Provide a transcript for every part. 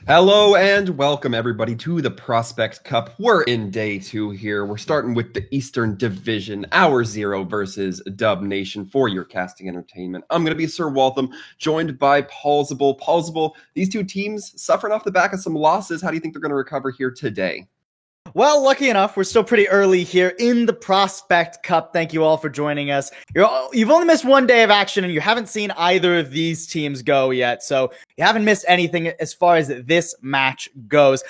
Hello and welcome everybody to the Prospect Cup. We're in day 2 here. We're starting with the Eastern Division, Hour Zero versus Dub Nation for your casting entertainment. I'm going to be Sir Waltham, joined by Paulsable. Paulsable, these two teams suffering off the back of some losses. How do you think they're going to recover here today? Well, lucky enough, we're still pretty early here in the Prospect Cup. Thank you all for joining us. You've only missed one day of action, and you haven't seen either of these teams go yet, so you haven't missed anything as far as this match goes.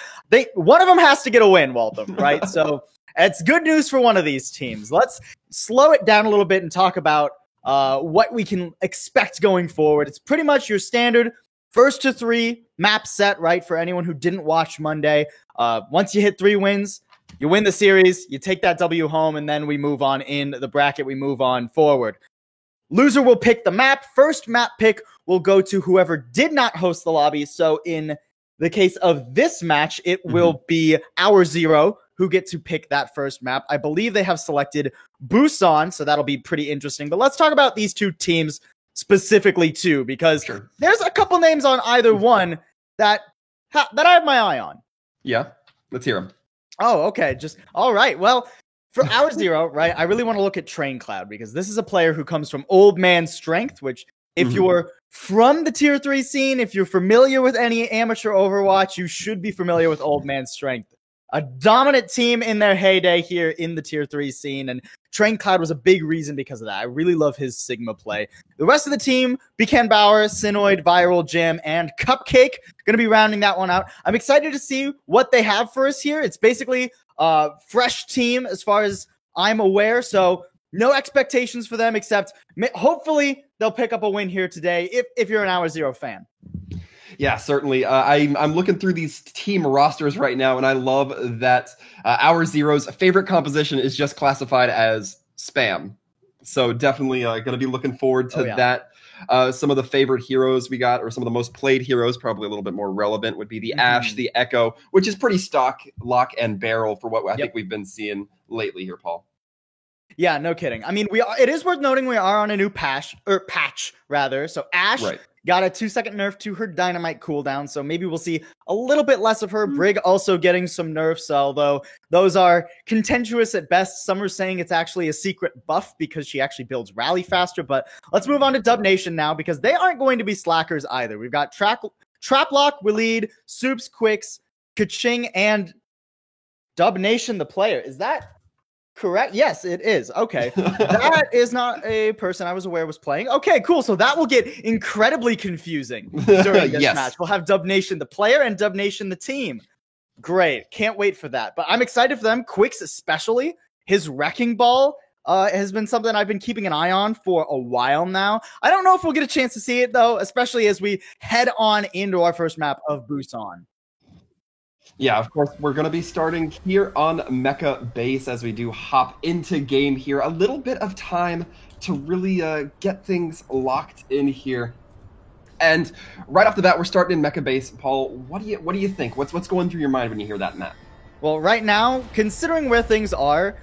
One of them has to get a win, Waltham, right? So it's good news for one of these teams. Let's slow it down a little bit and talk about what we can expect going forward. It's pretty much your standard first to 3 map set, right? For anyone who didn't watch Monday, once you hit 3 wins, you win the series, you take that W home, and then we move on in the bracket. We move on forward. Loser will pick the map. First map pick will go to whoever did not host the lobby. So in the case of this match, it will be Hour Zero who get to pick that first map. I believe they have selected Busan, so that'll be pretty interesting. But let's talk about these two teams specifically too, because there's a couple names on either one that I have my eye on. Yeah, let's hear them. Oh, okay. All right. Well, for Hour Zero, right, I really want to look at Train Cloud because this is a player who comes from Old Man Strength, which if you're from the Tier 3 scene, if you're familiar with any amateur Overwatch, you should be familiar with Old Man Strength. A dominant team in their heyday here in the Tier 3 scene, and Train Cloud was a big reason because of that. I really love his Sigma play. The rest of the team, Beacon Bauer, Sinoid, Viral, Jam, and Cupcake, going to be rounding that one out. I'm excited to see what they have for us here. It's basically a fresh team as far as I'm aware, so no expectations for them except hopefully they'll pick up a win here today if you're an Hour Zero fan. Yeah, certainly. I'm looking through these team rosters right now, and I love that Hour Zero's favorite composition is just classified as spam. So definitely going to be looking forward to that. Some of the favorite heroes we got, or some of the most played heroes, probably a little bit more relevant, would be the Ashe, the Echo, which is pretty stock, lock, and barrel for what I think we've been seeing lately here, Paul. Yeah, no kidding. I mean, it is worth noting we are on a new patch. So Ashe got a 2-second nerf to her dynamite cooldown, so maybe we'll see a little bit less of her. Brig also getting some nerfs, although those are contentious at best. Some are saying it's actually a secret buff because she actually builds rally faster, but let's move on to Dub Nation now because they aren't going to be slackers either. We've got Traplock, Waleed, Soups, Quicks, Kaching, and Dub Nation the player. Is that correct? Yes, it is. Okay. That is not a person I was aware was playing. Okay, cool. So that will get incredibly confusing during this match. We'll have Dub Nation the player and Dub Nation the team. Great. Can't wait for that. But I'm excited for them. Quicks especially. His Wrecking Ball has been something I've been keeping an eye on for a while now. I don't know if we'll get a chance to see it, though, especially as we head on into our first map of Busan. Yeah, of course, we're going to be starting here on Mecha Base as we do hop into game here. A little bit of time to really get things locked in here. And right off the bat, we're starting in Mecha Base. Paul, what do you think? What's going through your mind when you hear that map? Well, right now, considering where things are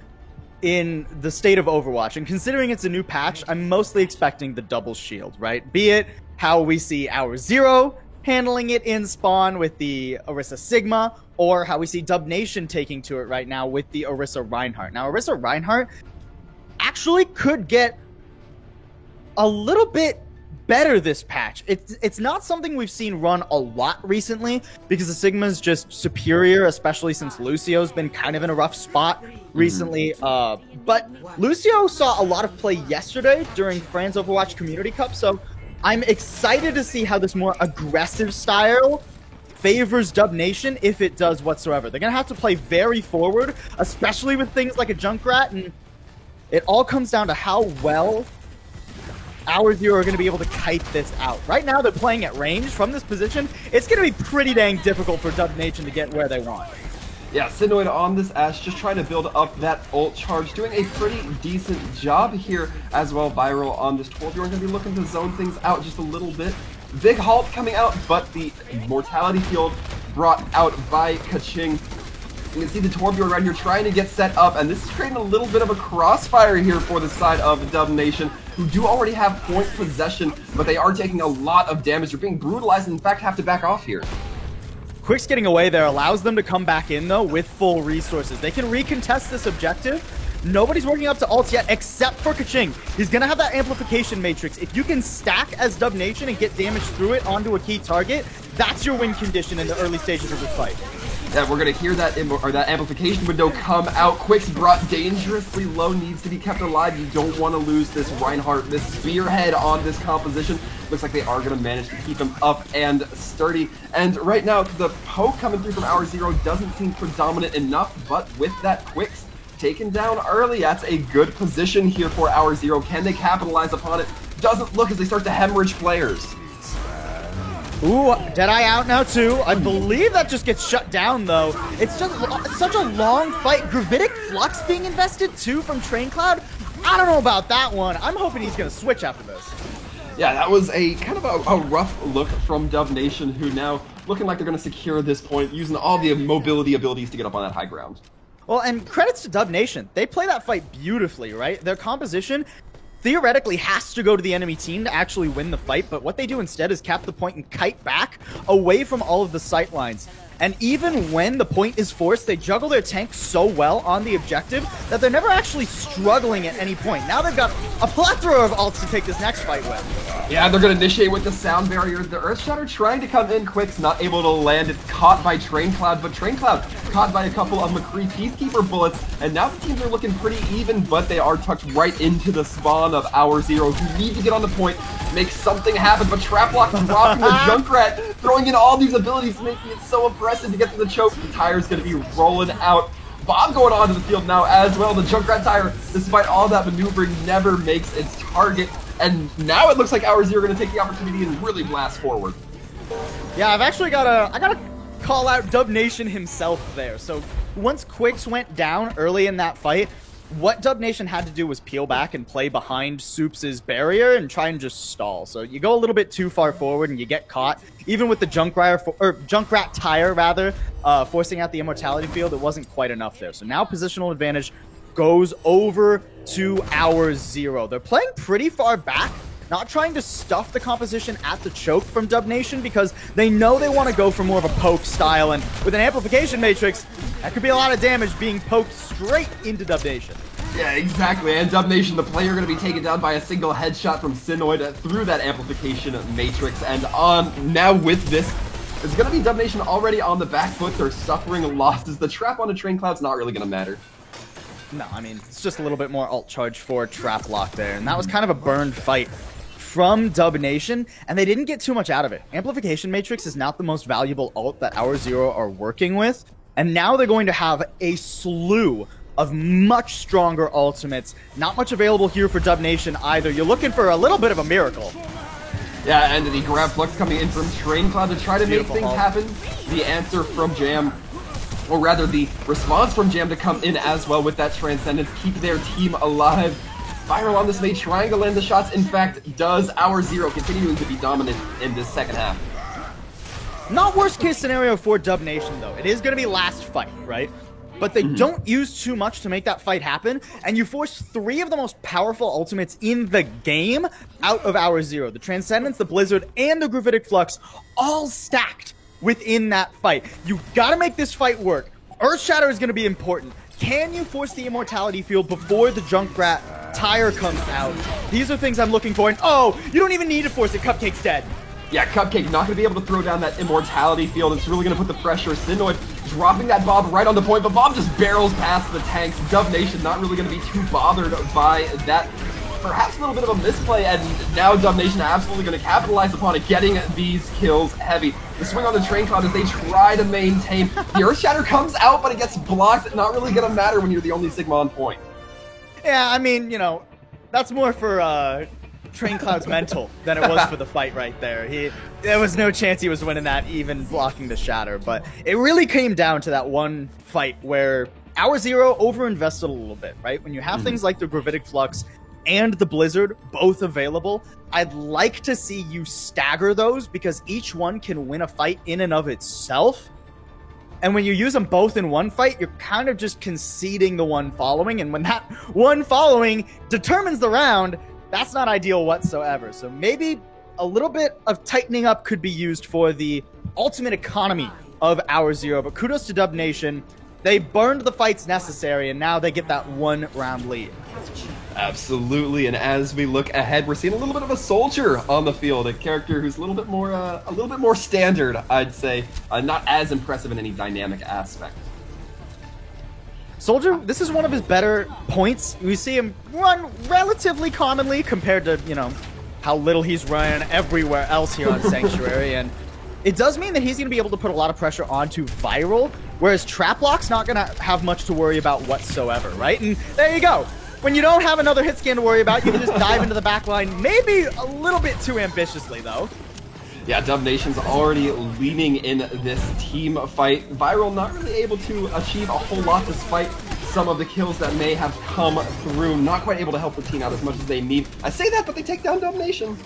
in the state of Overwatch, and considering it's a new patch, I'm mostly expecting the double shield, right? Be it how we see Hour Zero handling it in spawn with the Orisa Sigma, or how we see Dub Nation taking to it right now with the Orisa Reinhardt. Now, Orisa Reinhardt actually could get a little bit better this patch. It's not something we've seen run a lot recently because the Sigma's just superior, especially since Lucio's been kind of in a rough spot recently. But Lucio saw a lot of play yesterday during France Overwatch Community Cup, so I'm excited to see how this more aggressive style favors Dub Nation if it does whatsoever. They're going to have to play very forward, especially with things like a Junkrat, and it all comes down to how well Hour Zero are going to be able to kite this out. Right now, they're playing at range. From this position, it's going to be pretty dang difficult for Dub Nation to get where they want. Yeah, Sinoid on this Ashe, just trying to build up that ult charge, doing a pretty decent job here as well. Viral on this 12. You're going to be looking to zone things out just a little bit. Big halt coming out, but the Mortality Field brought out by Kaching. You can see the Torbjorn right here trying to get set up, and this is creating a little bit of a crossfire here for the side of Dub Nation, who do already have point possession, but they are taking a lot of damage. They're being brutalized and in fact have to back off here. Quick's getting away there allows them to come back in, though, with full resources. They can recontest this objective. Nobody's working up to ults yet, except for Keqing. He's going to have that amplification matrix. If you can stack as Dub Nation and get damage through it onto a key target, that's your win condition in the early stages of this fight. Yeah, we're gonna hear that that amplification window come out. Quick's brought dangerously low, needs to be kept alive. You don't want to lose this Reinhardt, this spearhead on this composition. Looks like they are gonna manage to keep him up and sturdy. And right now, the poke coming through from Hour Zero doesn't seem predominant enough, but with that Quick's taken down early, that's a good position here for Hour Zero. Can they capitalize upon it? Doesn't look as they start to hemorrhage players. Ooh, Deadeye out now too. I believe that just gets shut down though. It's just such a long fight. Gravitic Flux being invested too from Train Cloud. I don't know about that one. I'm hoping he's gonna switch after this. Yeah, that was a kind of a rough look from Dub Nation, who now looking like they're gonna secure this point using all the mobility abilities to get up on that high ground. Well, and credits to Dub Nation. They play that fight beautifully, right? Their composition theoretically has to go to the enemy team to actually win the fight, but what they do instead is cap the point and kite back away from all of the sight lines. And even when the point is forced, they juggle their tank so well on the objective that they're never actually struggling at any point. Now they've got a plethora of ults to take this next fight with. Yeah, they're going to initiate with the sound barrier. The Earthshatter trying to come in. Quick's not able to land. It's caught by Train Cloud, but Train Cloud caught by a couple of McCree Peacekeeper bullets. And now the teams are looking pretty even, but they are tucked right into the spawn of Hour Zero, who need to get on the point, make something happen. But Traplock dropping the Junkrat, throwing in all these abilities, making it so impressive to get to the choke. The tire's going to be rolling out. Bob going onto the field now as well. The Junkrat tire, despite all that maneuvering, never makes its target. And now it looks like Hour Zero are going to take the opportunity and really blast forward. Yeah, I gotta call out Dub Nation himself there. So once Quicks went down early in that fight, what Dub Nation had to do was peel back and play behind Soups' barrier and try and just stall. So you go a little bit too far forward and you get caught. Even with the Junkrat tire, rather, forcing out the Immortality field, it wasn't quite enough there. So now positional advantage goes over to Hour Zero. They're playing pretty far back, not trying to stuff the composition at the choke from Dub Nation because they know they want to go for more of a poke style, and with an amplification matrix, that could be a lot of damage being poked straight into Dub Nation. Yeah, exactly. And Dub Nation, the player, going to be taken down by a single headshot from Sinoid through that amplification matrix. And on now with this, it's going to be Dub Nation already on the back foot. They're suffering losses. The trap on a Train Cloud's not really going to matter. No, I mean, it's just a little bit more ult charge for Traplock there. And that was kind of a burned fight from Dub Nation, and they didn't get too much out of it. Amplification Matrix is not the most valuable ult that Hour Zero are working with, and now they're going to have a slew of much stronger ultimates. Not much available here for Dub Nation either. You're looking for a little bit of a miracle. Yeah, and the grab flux coming in from Train Cloud to try to Beautiful make things haul. happen. The answer from Jam, or rather the response from Jam to come in as well with that Transcendence, keep their team alive. Viral on this mate, trying to land the shots. In fact, does Hour Zero, continuing to be dominant in this second half. Not worst case scenario for Dub Nation, though. It is going to be last fight, right? But they don't use too much to make that fight happen, and you force three of the most powerful ultimates in the game out of Hour Zero. The Transcendence, the Blizzard, and the Gravitic Flux, all stacked within that fight. You gotta make this fight work. Earthshatter is gonna be important. Can you force the Immortality field before the Junkrat tire comes out? These are things I'm looking for, and oh, you don't even need to force it. Cupcake's dead. Yeah, Cupcake not going to be able to throw down that Immortality field. It's really going to put the pressure. Sinoid dropping that Bob right on the point, but Bob just barrels past the tanks. Dub Nation not really going to be too bothered by that. Perhaps a little bit of a misplay, and now Dub Nation absolutely going to capitalize upon it, getting these kills heavy. The swing on the Train Cloud as they try to maintain. The Earthshatter comes out, but it gets blocked. Not really going to matter when you're the only Sigma on point. Yeah, I mean, you know, that's more for Train Cloud's mental than it was for the fight right there. There was no chance he was winning that, even blocking the shatter. But it really came down to that one fight where Hour Zero overinvested a little bit, right? When you have things like the Gravitic Flux and the Blizzard both available, I'd like to see you stagger those because each one can win a fight in and of itself. And when you use them both in one fight, you're kind of just conceding the one following. And when that one following determines the round, that's not ideal whatsoever. So maybe a little bit of tightening up could be used for the ultimate economy of Hour Zero, but kudos to Dub Nation. They burned the fights necessary, and now they get that 1-round lead. Absolutely, and as we look ahead, we're seeing a little bit of a soldier on the field, a character who's a little bit more standard, I'd say, not as impressive in any dynamic aspect. Soldier, this is one of his better points. We see him run relatively commonly compared to, you know, how little he's run everywhere else here on Sanctuary, and it does mean that he's going to be able to put a lot of pressure onto Viral, whereas Traplock's not going to have much to worry about whatsoever, right? And there you go. When you don't have another hit scan to worry about, you can just dive into the back line, maybe a little bit too ambitiously, though. Yeah, Dub Nation's already leading in this team fight. Viral not really able to achieve a whole lot despite some of the kills that may have come through. Not quite able to help the team out as much as they need. I say that, but they take down Dub Nation.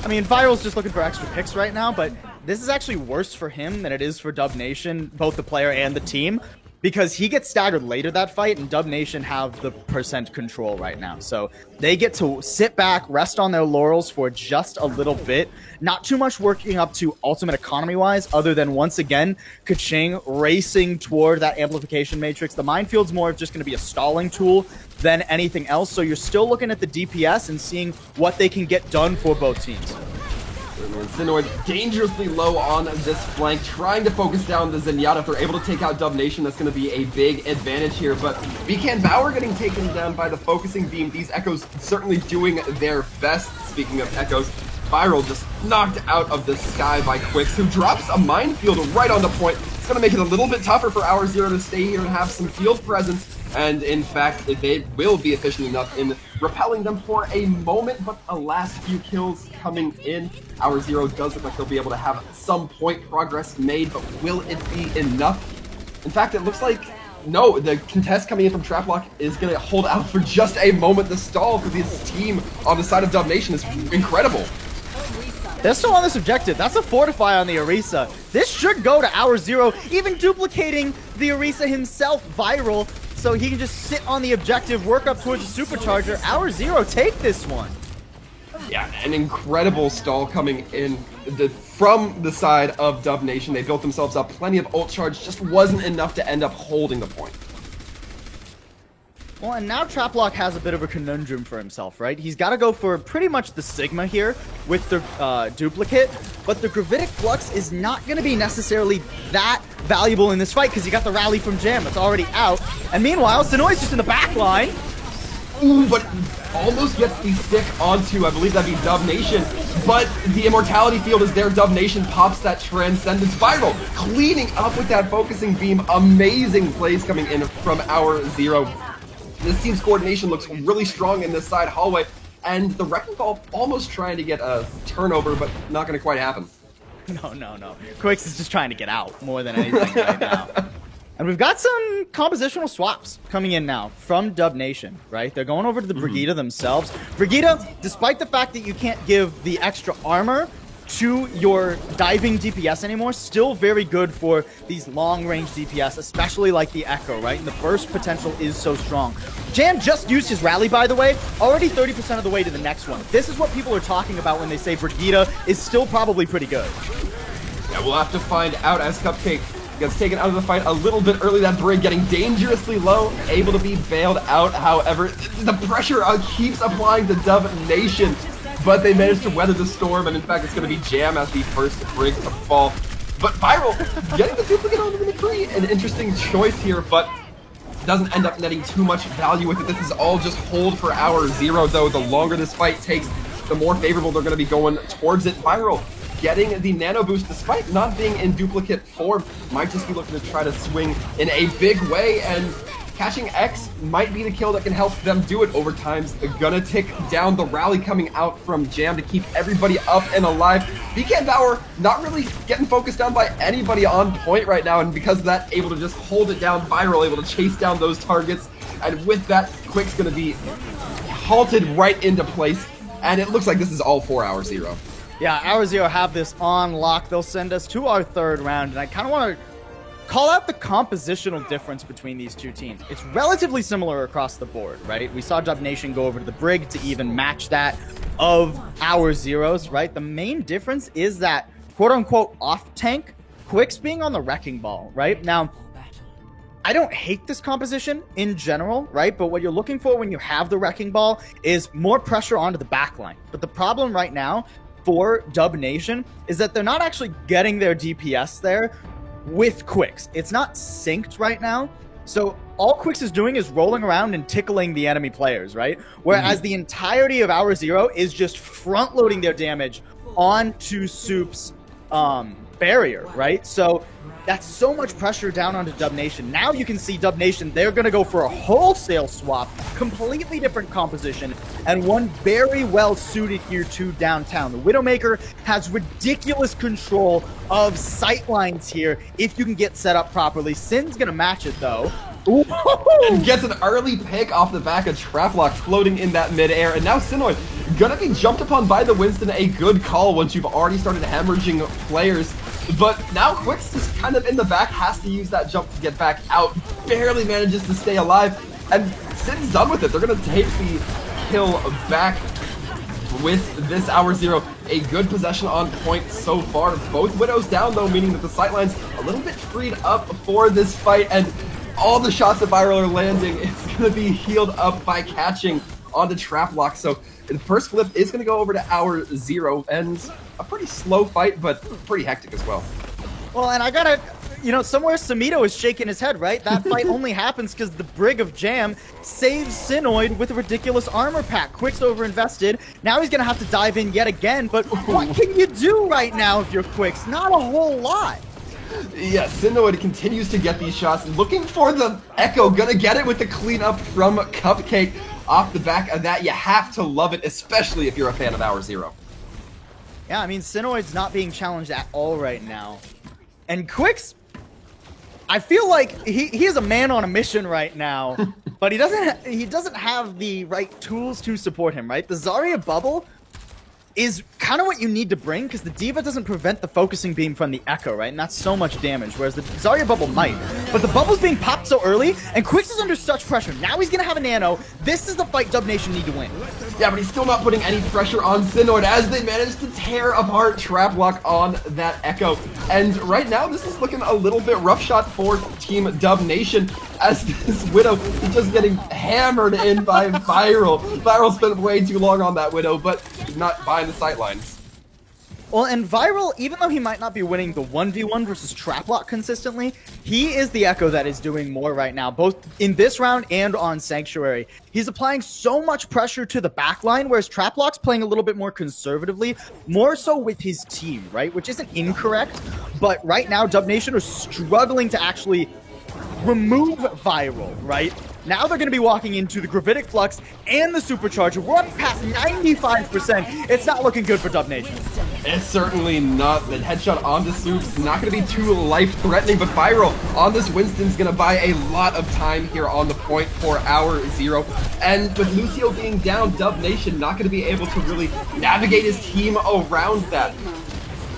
I mean, Viral's just looking for extra picks right now, but this is actually worse for him than it is for Dub Nation, both the player and the team, because he gets staggered later that fight, and Dub Nation have the percent control right now. So they get to sit back, rest on their laurels for just a little bit. Not too much working up to ultimate economy-wise, other than, once again, Keqing racing toward that amplification matrix. The Minefield's more of just going to be a stalling tool than anything else, so you're still looking at the DPS and seeing what they can get done for both teams. Zenoid dangerously low on this flank, trying to focus down the Zenyatta. If they're able to take out Dub Nation, that's going to be a big advantage here. But Vikan Bauer getting taken down by the focusing beam. These Echoes certainly doing their best. Speaking of Echoes, Viral just knocked out of the sky by Quix, who drops a minefield right on the point. It's going to make it a little bit tougher for Hour Zero to stay here and have some field presence. And in fact, they will be efficient enough in repelling them for a moment, but a last few kills coming in. Hour Zero does look like they'll be able to have some point progress made, but will it be enough? In fact, it looks like, no, the contest coming in from Traplock is going to hold out for just a moment. The stall for this team on the side of Dub Nation is incredible. They're still on this objective. That's a fortify on the Orisa. This should go to Hour Zero, even duplicating the Orisa himself, Viral, so he can just sit on the objective, work up towards the supercharger. Hour Zero take this one. Yeah, an incredible stall coming in from the side of Dub Nation. They built themselves up plenty of ult charge, just wasn't enough to end up holding the point. Well, and now Traplock has a bit of a conundrum for himself, right? He's got to go for pretty much the Sigma here with the duplicate, but the Gravitic Flux is not going to be necessarily that valuable in this fight because you got the rally from Jam that's already out. And meanwhile, Sonoi's just in the back line. Ooh, but almost gets the stick onto, I believe that'd be Dub Nation, but the Immortality Field is there. Dub Nation pops that Transcendence. Viral cleaning up with that focusing beam. Amazing plays coming in from Hour Zero. This team's coordination looks really strong in this side hallway, and the Wrecking Ball almost trying to get a turnover, but not going to quite happen. No. Quix is just trying to get out more than anything right now. And we've got some compositional swaps coming in now from Dub Nation, right? They're going over to the Brigitte themselves. Brigitte, despite the fact that you can't give the extra armor to your diving DPS anymore, still very good for these long-range DPS, especially like the Echo, right? And the burst potential is so strong. Jam just used his rally, by the way, already 30% of the way to the next one. This is what people are talking about when they say Brigitte is still probably pretty good. Yeah, we'll have to find out as Cupcake gets taken out of the fight a little bit early. That Brig getting dangerously low, able to be bailed out. However, the pressure keeps applying to Dub Nation, but they managed to weather the storm, and in fact, it's going to be Jam as the first Brig to fall. But Viral getting the duplicate on the McCree, an interesting choice here, but doesn't end up netting too much value with it. This is all just hold for Hour Zero, though. The longer this fight takes, the more favorable they're going to be going towards it. Viral getting the nano boost despite not being in duplicate form. Might just be looking to try to swing in a big way, and catching X might be the kill that can help them do it. Overtime's gonna tick down. The rally coming out from Jam to keep everybody up and alive. Vikan Bauer not really getting focused down by anybody on point right now, and because of that, able to just hold it down. Viral able to chase down those targets, and with that, Quick's gonna be halted right into place, and it looks like this is all for Hour Zero. Yeah, Hour Zero have this on lock. They'll send us to our third round, and I kind of want to call out the compositional difference between these two teams. It's relatively similar across the board, right? We saw Dub Nation go over to the Brig to even match that of Hour Zero's, right? The main difference is that quote-unquote off-tank Quicks being on the Wrecking Ball, right? Now, I don't hate this composition in general, right? But what you're looking for when you have the Wrecking Ball is more pressure onto the backline. But the problem right now for Dub Nation is that they're not actually getting their DPS there with Quicks. It's not synced right now. So all Quicks is doing is rolling around and tickling the enemy players, right? Whereas the entirety of Hour Zero is just front-loading their damage onto Soup's barrier, right? So that's so much pressure down onto Dub Nation. Now you can see Dub Nation, they're going to go for a wholesale swap, completely different composition, and one very well suited here to downtown. The Widowmaker has ridiculous control of sightlines here if you can get set up properly. Sin's going to match it though. Ooh. And gets an early pick off the back of Traplock floating in that midair, and now Sinoid gonna be jumped upon by the Winston. A good call once you've already started hemorrhaging players. But now Quicks is kind of in the back, has to use that jump to get back out, barely manages to stay alive, and Sin's done with it. They're going to take the kill back with this Hour Zero. A good possession on point so far. Both Widows down though, meaning that the sightline's a little bit freed up for this fight, and all the shots that Viral are landing, it's going to be healed up by catching onto Traplock. So the first flip is going to go over to Hour Zero, and a pretty slow fight, but pretty hectic as well. Well, and I gotta, somewhere Samito is shaking his head, right? That fight only happens because the Brig of Jam saves Sinoid with a ridiculous armor pack. Quick's overinvested. Now he's gonna have to dive in yet again, but what can you do right now if you're Quicks? Not a whole lot. Yeah, Sinoid continues to get these shots, looking for the Echo, gonna get it with the cleanup from Cupcake. Off the back of that, you have to love it, especially if you're a fan of Hour Zero. Yeah, I mean, Sinoid's not being challenged at all right now. And Quicks, I feel like he is a man on a mission right now, but he doesn't have the right tools to support him, right? The Zarya bubble is kind of what you need to bring, because the D.Va doesn't prevent the focusing beam from the Echo, right? And that's so much damage, whereas the Zarya bubble might. But the bubble's being popped so early, and Quicks is under such pressure. Now he's gonna have a nano. This is the fight Dub Nation need to win. Yeah, but he's still not putting any pressure on Sinoid as they manage to tear apart Traplock on that Echo. And right now, this is looking a little bit rough shot for Team Dub Nation, as this Widow is just getting hammered in by Viral. Viral spent way too long on that Widow, but he's not buying the sightlines. Well, and Viral, even though he might not be winning the 1v1 versus Traplock consistently, he is the Echo that is doing more right now, both in this round and on Sanctuary. He's applying so much pressure to the backline, whereas Traplock's playing a little bit more conservatively, more so with his team, right? Which isn't incorrect, but right now, Dub Nation are struggling to actually remove Viral, right? Now they're going to be walking into the Gravitic Flux and the Supercharger. We're up past 95%. It's not looking good for Dub Nation. It's certainly not. The headshot on the Soup's not going to be too life-threatening, but Viral on this Winston's going to buy a lot of time here on the point for Hour Zero. And with Lucio being down, Dub Nation not going to be able to really navigate his team around that.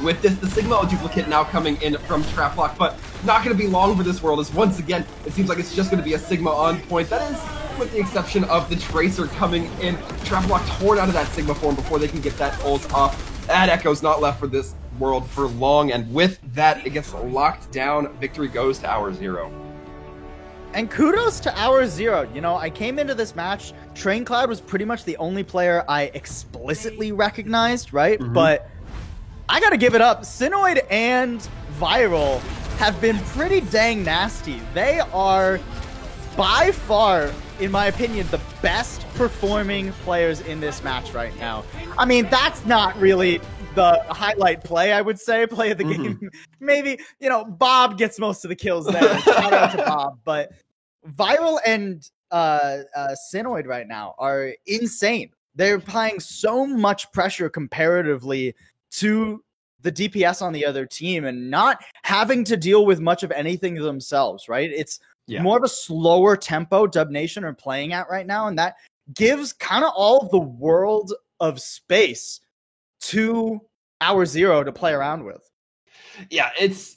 With this, the Sigma duplicate now coming in from Traplock, but not going to be long for this world, as once again, it seems like it's just going to be a Sigma on point. That is, with the exception of the Tracer coming in. Traplock torn out of that Sigma form before they can get that ult off. That Echo's not left for this world for long, and with that, it gets locked down. Victory goes to Hour Zero. And kudos to Hour Zero. I came into this match, TrainCloud was pretty much the only player I explicitly recognized, right? But I gotta give it up. Sinoid and Viral have been pretty dang nasty. They are, by far, in my opinion, the best performing players in this match right now. I mean, that's not really the highlight play, I would say, play of the game. Maybe, Bob gets most of the kills there. Shout out to Bob. But Viral and Sinoid right now are insane. They're applying so much pressure comparatively to the DPS on the other team and not having to deal with much of anything themselves, right? It's more of a slower tempo Dub Nation are playing at right now, and that gives kind of all the world of space to Hour Zero to play around with. Yeah, it's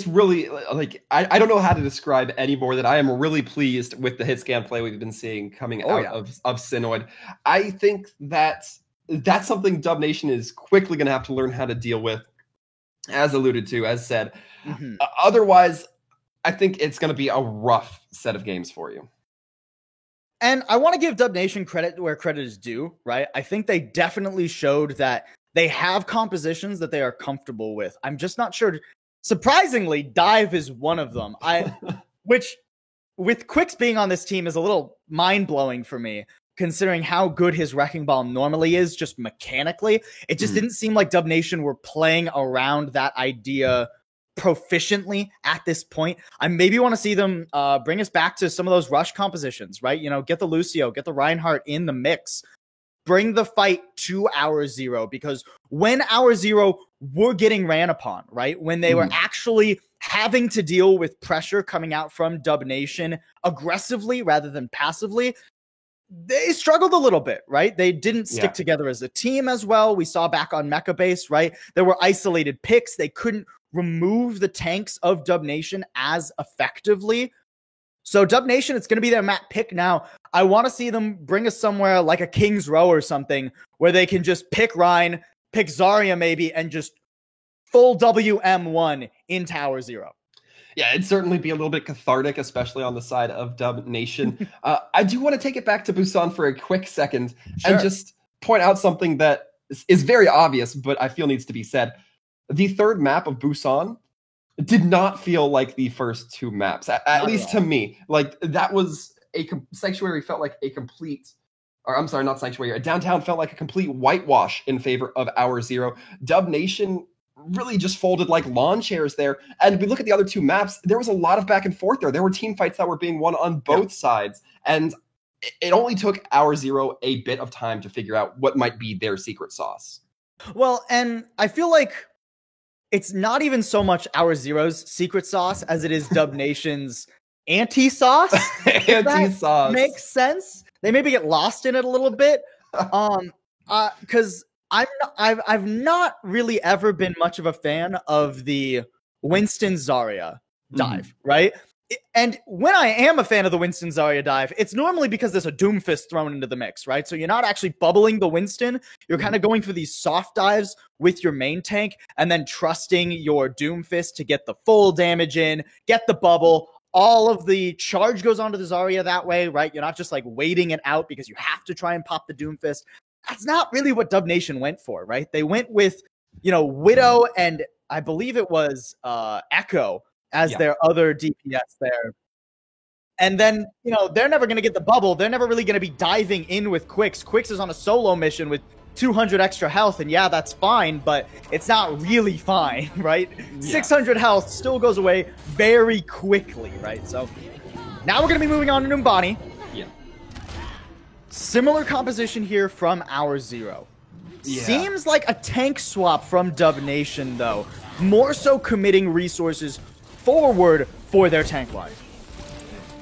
really, like, I don't know how to describe anymore that I am really pleased with the hit scan play we've been seeing coming out of Sinoid. I think that's something Dub Nation is quickly going to have to learn how to deal with. as alluded to, as said. Mhm. Otherwise, I think it's going to be a rough set of games for you. And I want to give Dub Nation credit where credit is due, right? I think they definitely showed that they have compositions that they are comfortable with. I'm just not sure. Surprisingly, Dive is one of them. Which, with Quicks being on this team, is a little mind-blowing for me, considering how good his Wrecking Ball normally is, just mechanically. It just didn't seem like Dub Nation were playing around that idea proficiently at this point. I maybe want to see them bring us back to some of those rush compositions, right? You know, get the Lucio, get the Reinhardt in the mix. Bring the fight to Hour Zero, because when Hour Zero were getting ran upon, right? When they were actually having to deal with pressure coming out from Dub Nation aggressively rather than passively, they struggled a little bit, right? They didn't stick together as a team as well. We saw back on Mecha Base, right? There were isolated picks. They couldn't remove the tanks of Dub Nation as effectively. So Dub Nation, it's going to be their map pick now. I want to see them bring us somewhere like a King's Row or something where they can just pick Rein, pick Zarya maybe, and just full WM1 in Tower Zero. Yeah, it'd certainly be a little bit cathartic, especially on the side of Dub Nation. I do want to take it back to Busan for a quick second and just point out something that is very obvious, but I feel needs to be said. The third map of Busan did not feel like the first two maps, at least to me. Like, that was Sanctuary felt like a complete, or I'm sorry, not Sanctuary. Downtown felt like a complete whitewash in favor of Hour Zero. Dub Nation really just folded like lawn chairs there. And we look at the other two maps, there was a lot of back and forth there. There were team fights that were being won on both sides. And it only took Hour Zero a bit of time to figure out what might be their secret sauce. Well, and I feel like it's not even so much Hour Zero's secret sauce as it is Dub Nation's anti-sauce. Anti-sauce. Makes sense. They maybe get lost in it a little bit. Because I've not really ever been much of a fan of the Winston Zarya dive, right? And when I am a fan of the Winston Zarya dive, it's normally because there's a Doomfist thrown into the mix, right? So you're not actually bubbling the Winston. You're kind of going for these soft dives with your main tank and then trusting your Doomfist to get the full damage in, get the bubble. All of the charge goes onto the Zarya that way, right? You're not just like waiting it out because you have to try and pop the Doomfist. That's not really what Dub Nation went for, right? They went with, Widow and I believe it was Echo as their other DPS there. And then, they're never going to get the bubble. They're never really going to be diving in with Quicks. Quicks is on a solo mission with 200 extra health, and yeah, that's fine, but it's not really fine, right? 600 health still goes away very quickly, right? So now we're going to be moving on to Numbani. Yeah. Similar composition here from Hour Zero. Yeah. Seems like a tank swap from Dub Nation, though. More so committing resources forward for their tank line.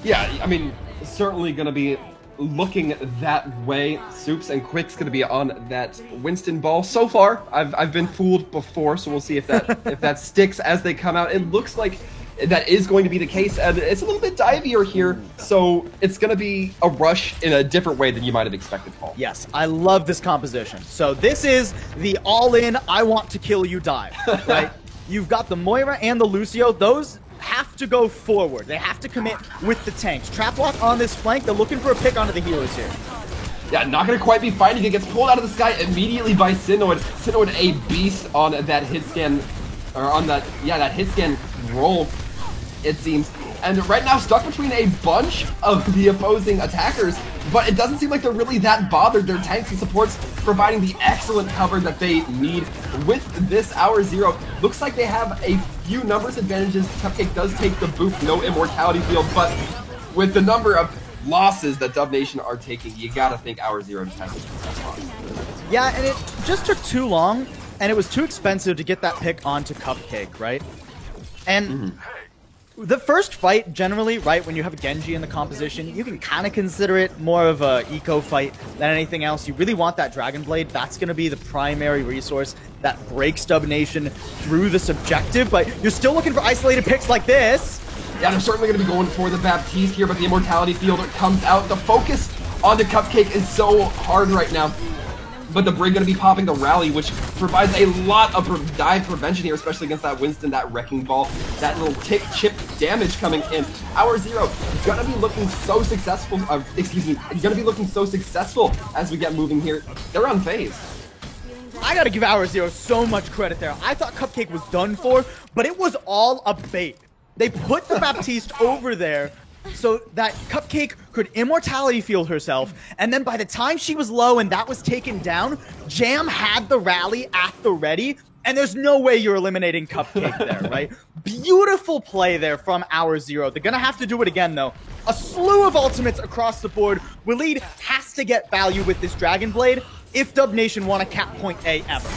Yeah, I mean, certainly going to be looking that way. Soups and Quick's going to be on that Winston ball. So far, I've been fooled before, so we'll see if that if that sticks as they come out. It looks like that is going to be the case, and it's a little bit divier here, so it's going to be a rush in a different way than you might have expected, Paul. Yes, I love this composition. So this is the all-in, I want to kill you dive, right? You've got the Moira and the Lucio. Those have to go forward. They have to commit with the tanks. Traplock on this flank. They're looking for a pick onto the healers here. Yeah, not going to quite be finding it. Gets pulled out of the sky immediately by Sinoid. Sinoid, a beast on that hit scan, or on that hit scan roll, it seems. And right now stuck between a bunch of the opposing attackers, but it doesn't seem like they're really that bothered. Their tanks and supports providing the excellent cover that they need with this Hour Zero. Looks like they have a few numbers advantages. Cupcake does take the boop, no immortality field, but with the number of losses that Dub Nation are taking, you gotta think Hour Zero just has to. Yeah, and it just took too long, and it was too expensive to get that pick onto Cupcake, right? And the first fight, generally, right, when you have a Genji in the composition, you can kind of consider it more of a eco fight than anything else. You really want that Dragon Blade. That's going to be the primary resource that breaks Dub Nation through the subjective, but you're still looking for isolated picks like this. Yeah, they're certainly going to be going for the Baptiste here, but the Immortality Field comes out. The focus onto Cupcake is so hard right now. But the Brig going to be popping the rally, which provides a lot of dive prevention here, especially against that Winston, that Wrecking Ball, that little tick chip damage coming in. Hour Zero going to be looking so successful, going to be looking so successful as we get moving here. They're unfazed. I gotta give Hour Zero so much credit there. I thought Cupcake was done for, but it was all a bait. They put the Baptiste over there so that Cupcake could immortality field herself, and then by the time she was low and that was taken down, Jam had the rally at the ready, and there's no way you're eliminating Cupcake there, right? Beautiful play there from Hour Zero. They're gonna have to do it again, though. A slew of ultimates across the board. Waleed has to get value with this Dragon Blade if Dub Nation want to cap point A ever.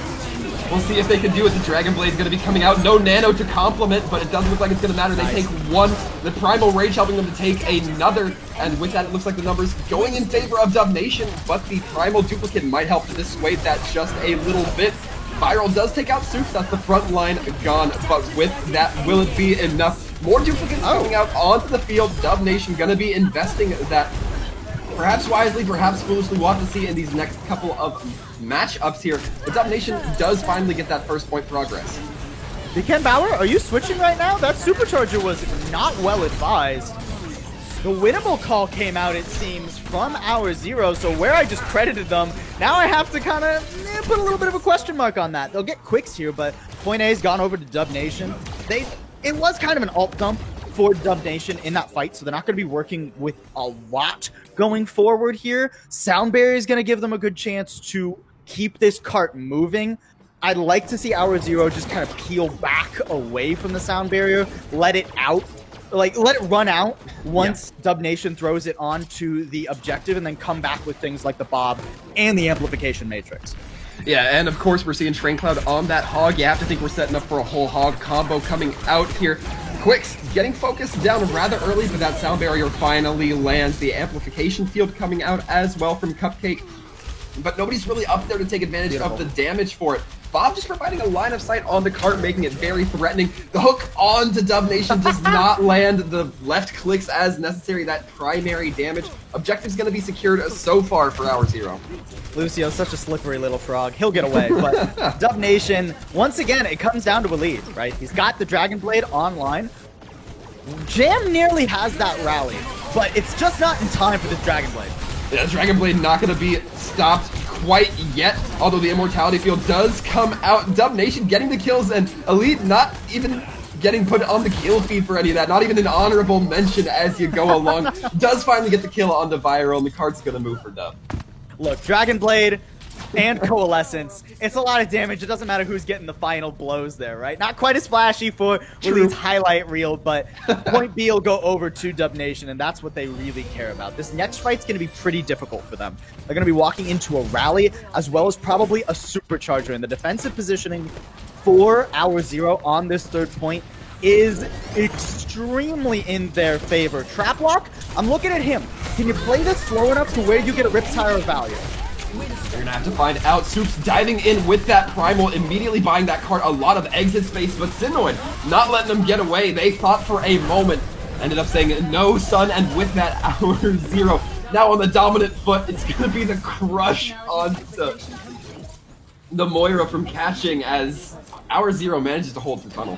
We'll see if they can do it. The Dragon Blade's going to be coming out. No Nano to complement, but it doesn't look like it's going to matter. They take one. The Primal Rage helping them to take another. And with that, it looks like the numbers going in favor of Dub Nation, but the Primal Duplicate might help to dissuade that just a little bit. Viral does take out Soups. That's the front line gone. But with that, will it be enough? More duplicates coming out onto the field. Dub Nation going to be investing that perhaps wisely, perhaps foolishly. We'll have to see in these next couple of matchups here. But Dub Nation does finally get that first point progress. Ken Bauer, are you switching right now? That Supercharger was not well advised. The winnable call came out, it seems, from Hour Zero, so where I just credited them, now I have to kind of put a little bit of a question mark on that. They'll get quicks here, but point A's gone over to Dub Nation. It was kind of an alt dump for Dub Nation in that fight, so they're not going to be working with a lot going forward here. Sound Barrier is going to give them a good chance to keep this cart moving. I'd like to see Hour Zero just kind of peel back away from the Sound Barrier, let it out, like let it run out once Dub Nation throws it onto the objective, and then come back with things like the Bob and the Amplification Matrix. Yeah, and of course we're seeing Train Cloud on that Hog. You have to think we're setting up for a whole Hog combo coming out here. Quicks getting focused down rather early, but that Sound Barrier finally lands. The Amplification Field coming out as well from Cupcake. But nobody's really up there to take advantage of the damage for it. Bob just providing a line of sight on the cart, making it very threatening. The hook onto Dub Nation does not land the left clicks as necessary. That primary damage. Objective's going to be secured so far for Hour Zero. Lucio's such a slippery little frog. He'll get away. But Dub Nation, once again, it comes down to a lead, right? He's got the Dragon Blade online. Jam nearly has that rally, but it's just not in time for this Dragon Blade. Yeah, Dragon Blade not going to be stopped quite yet, although the Immortality Field does come out. Dub Nation getting the kills, and Elite not even getting put on the kill feed for any of that. Not even an honorable mention as you go along. Does finally get the kill on the Viral, and the card's going to move for Dub. Look, Dragon Blade and Coalescence, it's a lot of damage. It doesn't matter who's getting the final blows there, right? Not quite as flashy for Waleed's highlight reel, but point B will go over to Dub Nation, and that's what they really care about. This next fight's going to be pretty difficult for them. They're going to be walking into a rally, as well as probably a Supercharger, and the defensive positioning for Hour Zero on this third point is extremely in their favor. Trap Lock, I'm looking at him. Can you play this slow enough to where you get a Riptire of value? You're gonna have to find out. Soups diving in with that Primal, immediately buying that card a lot of exit space, but Sinoid not letting them get away. They thought for a moment, ended up saying no, son, and with that Hour Zero now on the dominant foot, it's gonna be the crush onto the Moira from catching as Hour Zero manages to hold the tunnel.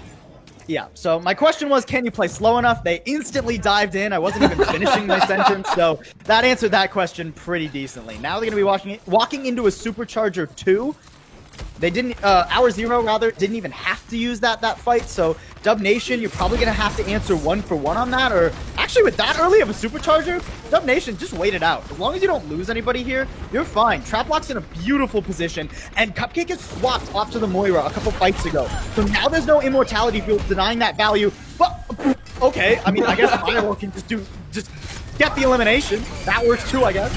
Yeah, so my question was, can you play slow enough? They instantly dived in. I wasn't even finishing my sentence, so that answered that question pretty decently. Now they're going to be walking into a Supercharger 2. They didn't, Hour Zero rather, didn't even have to use that fight, so Dub Nation, you're probably going to have to answer 1-for-1 on that, or actually with that early of a Supercharger, Dub Nation, just wait it out. As long as you don't lose anybody here, you're fine. Traplock's in a beautiful position, and Cupcake is swapped off to the Moira a couple fights ago, so now there's no Immortality Field denying that value, but, okay, I mean, I guess Viral can just get the elimination. That works too, I guess.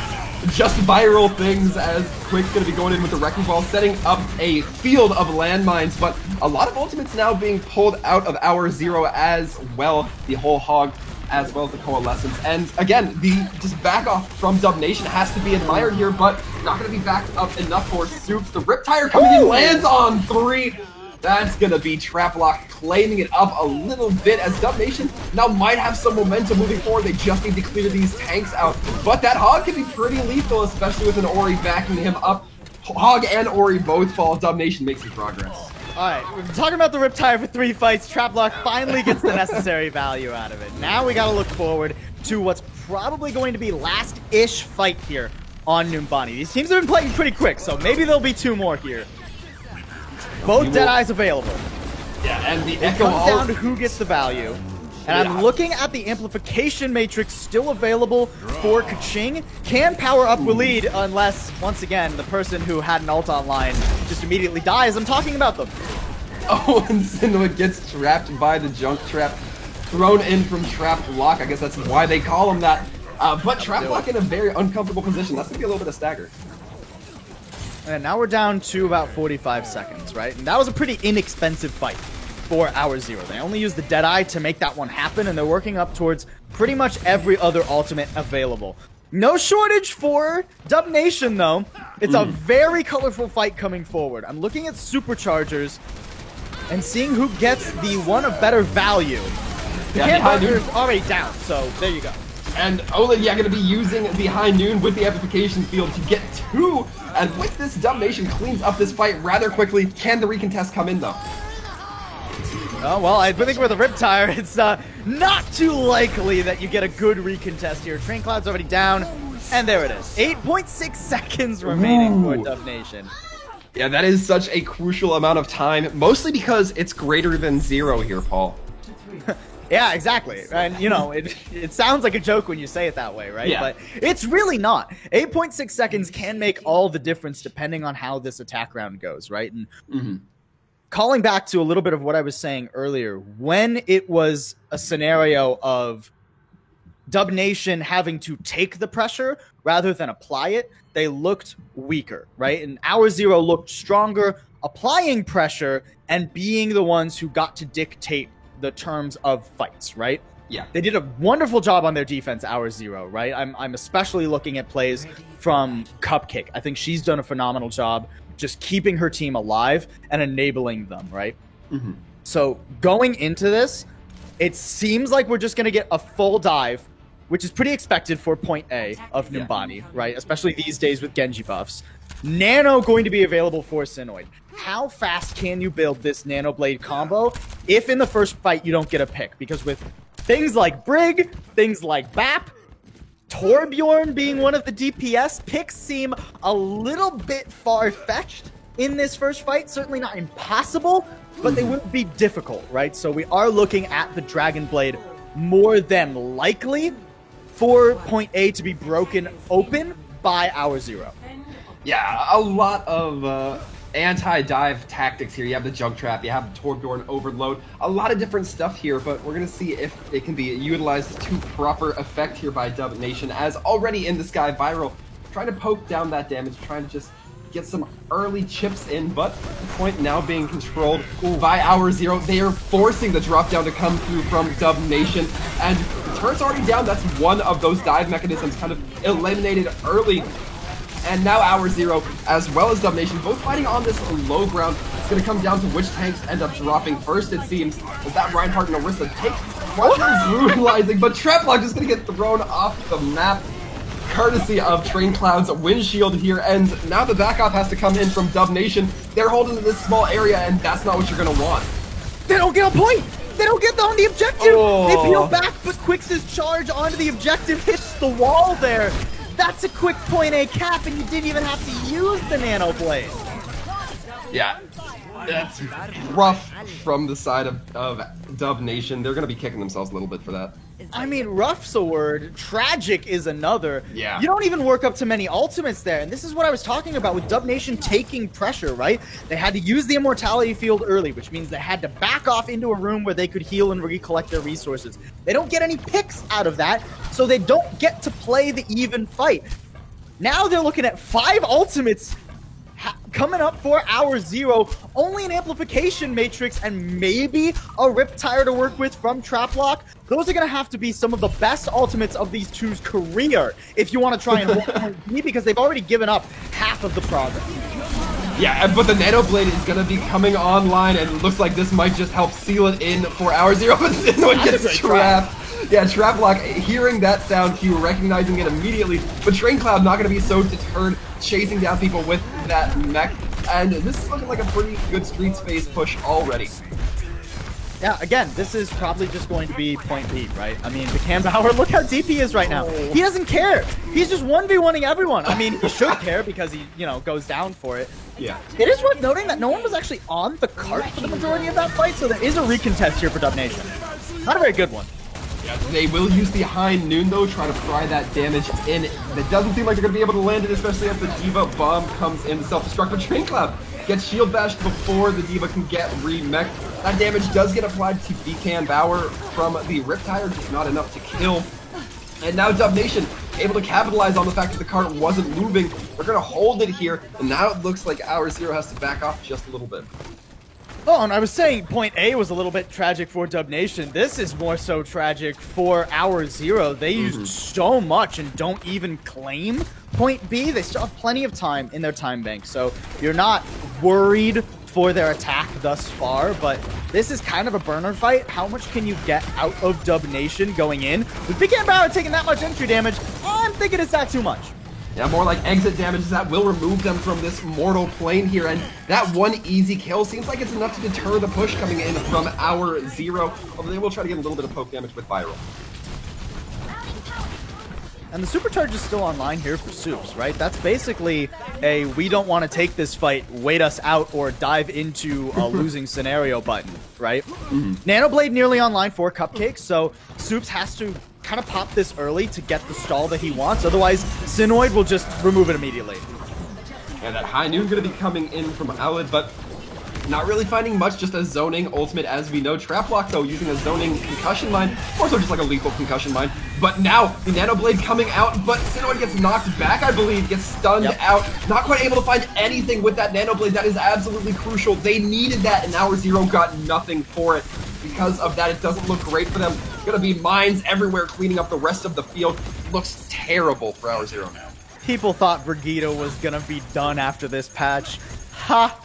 Just Viral things as Quick's going to be going in with the Wrecking Ball, setting up a field of landmines, but a lot of ultimates now being pulled out of Hour Zero as well. The whole Hog as well as the Coalescence. And again, the just back off from Dub Nation has to be admired here, but not going to be backed up enough for Soups. The Riptire coming in lands on 3. That's going to be Traplock claiming it up a little bit as Dub Nation now might have some momentum moving forward. They just need to clear these tanks out. But that Hog can be pretty lethal, especially with an Ori backing him up. Hog and Ori both fall. Dub Nation makes some progress. Alright, we've been talking about the Riptire for 3 fights. Traplock finally gets the necessary value out of it. Now we gotta look forward to what's probably going to be last-ish fight here on Numbani. These teams have been playing pretty quick, so maybe there'll be 2 more here. Both Deadeyes available. Yeah, and the It Echo comes down to who gets the value. And I'm looking at the amplification matrix still available for Keqing. Can power up Waleed unless, once again, the person who had an ult online just immediately dies. I'm talking about them. Oh, and Sinnoh gets trapped by the junk trap. Thrown in from Trap Lock. I guess that's why they call him that. But Trap Lock in a very uncomfortable position. That's going to be a little bit of stagger. And now we're down to about 45 seconds, right? And that was a pretty inexpensive fight for Hour Zero. They only used the Deadeye to make that one happen, and they're working up towards pretty much every other ultimate available. No shortage for Dub Nation, though. It's a very colorful fight coming forward. I'm looking at Superchargers and seeing who gets the one of better value. The Hamburger's already down, so there you go. And Olin, yeah, going to be using the High Noon with the amplification field to get 2. And with this, Dub Nation cleans up this fight rather quickly. Can the recontest come in, though? Oh, well, I think with a Riptire, it's not too likely that you get a good recontest here. Train Cloud's already down, and there it is. 8.6 seconds remaining for Dub Nation. Yeah, that is such a crucial amount of time, mostly because it's greater than 0 here, Paul. Yeah, exactly. And, you know, it sounds like a joke when you say it that way, right? Yeah. But it's really not. 8.6 seconds can make all the difference depending on how this attack round goes, right? And calling back to a little bit of what I was saying earlier, when it was a scenario of Dub Nation having to take the pressure rather than apply it, they looked weaker, right? And Hour Zero looked stronger, applying pressure and being the ones who got to dictate the terms of fights, right? Yeah. They did a wonderful job on their defense, Hour Zero, right? I'm especially looking at plays from Cupcake. I think she's done a phenomenal job just keeping her team alive and enabling them, right? So going into this, it seems like we're just going to get a full dive, which is pretty expected for point A of Numbani, right? Especially these days with Genji buffs. Nano going to be available for Sinoid. How fast can you build this Nano Blade combo if in the first fight you don't get a pick? Because with things like Brig, things like Bap, Torbjorn being one of the DPS, picks seem a little bit far-fetched in this first fight. Certainly not impossible, but they wouldn't be difficult, right? So we are looking at the Dragon Blade more than likely for point A to be broken open by Hour Zero. Yeah, a lot of anti-dive tactics here. You have the Junk Trap, you have the Torbjorn Overload, a lot of different stuff here, but we're going to see if it can be utilized to proper effect here by Dub Nation, as already in the sky, Viral trying to poke down that damage, trying to just get some early chips in, but the point now being controlled by Hour Zero. They are forcing the drop down to come through from Dub Nation, and the turret's already down. That's one of those dive mechanisms kind of eliminated early. And now Hour Zero, as well as Dub Nation, both fighting on this low ground. It's going to come down to which tanks end up dropping first, it seems. Is that Reinhardt and Orisa take brutalizing, but Traplock is going to get thrown off the map, courtesy of Train Cloud's windshield here. And now the backup has to come in from Dub Nation. They're holding this small area, and that's not what you're going to want. They don't get a point! They don't get on the objective! They peel back, but Quix's charge onto the objective hits the wall there. That's a quick point A cap, and you didn't even have to use the Nano Blade. Yeah, that's rough from the side of Dub Nation. They're going to be kicking themselves a little bit for that. I mean, rough's a word, tragic is another. Yeah. You don't even work up to many ultimates there, and this is what I was talking about with Dub Nation taking pressure, right? They had to use the Immortality Field early, which means they had to back off into a room where they could heal and recollect their resources. They don't get any picks out of that, so they don't get to play the even fight. Now they're looking at 5 ultimates coming up for Hour Zero, only an amplification matrix and maybe a Riptire to work with from Traplock. Those are going to have to be some of the best ultimates of these two's career if you want to try and hold point B, because they've already given up half of the progress. Yeah, but the Nano Blade is going to be coming online, and it looks like this might just help seal it in for Hour Zero, but Sinnoh gets trapped. Yeah, Traplock, hearing that sound cue, recognizing it immediately, but Train Cloud not going to be so deterred, chasing down people with that mech, and this is looking like a pretty good Streets phase push already. Yeah, again, this is probably just going to be point B, right? I mean, VicKan Bauer, look how deep he is right now. He doesn't care. He's just 1v1ing everyone. I mean, he should care because he, you know, goes down for it. Yeah. It is worth noting that no one was actually on the cart for the majority of that fight, so there is a recontest here for Dub Nation. Not a very good one. They will use the High Noon, though, try to pry that damage in. It doesn't seem like they're going to be able to land it, especially as the D.Va bomb comes in. Self-destruct, but Train Cloud gets shield bashed before the D.Va can get remech. That damage does get applied to VicKan Bauer from the Riptire, just not enough to kill. And now Dub Nation able to capitalize on the fact that the cart wasn't moving. They're going to hold it here, and now it looks like Hour Zero has to back off just a little bit. Oh, and I was saying point A was a little bit tragic for Dub Nation. This is more so tragic for Hour Zero. They used so much and don't even claim point B. They still have plenty of time in their time bank, so you're not worried for their attack thus far, but this is kind of a burner fight. How much can you get out of Dub Nation going in? With VicKan Bauer taking that much entry damage, I'm thinking it's not too much. Yeah, more like exit damages that will remove them from this mortal plane here, and that one easy kill seems like it's enough to deter the push coming in from Hour Zero, although they will try to get a little bit of poke damage with Viral. And the supercharge is still online here for Soups, right? That's basically a we don't want to take this fight, wait us out, or dive into a losing scenario button, right? Nanoblade nearly online for Cupcake, so Soups has to kind of pop this early to get the stall that he wants, otherwise Sinoid will just remove it immediately. And that High Noon going to be coming in from Alid, but not really finding much, just a zoning ultimate as we know. Traplock, though, using a zoning concussion mine, or so just like a lethal concussion mine. But now, the Nanoblade coming out, but Sinoid gets knocked back, I believe, gets stunned out. Not quite able to find anything with that Nanoblade. That is absolutely crucial. They needed that, and Hour Zero got nothing for it. Because of that, it doesn't look great for them. Gonna be mines everywhere cleaning up the rest of the field. Looks terrible for Hour Zero now. People thought Brigitte was gonna be done after this patch. Ha!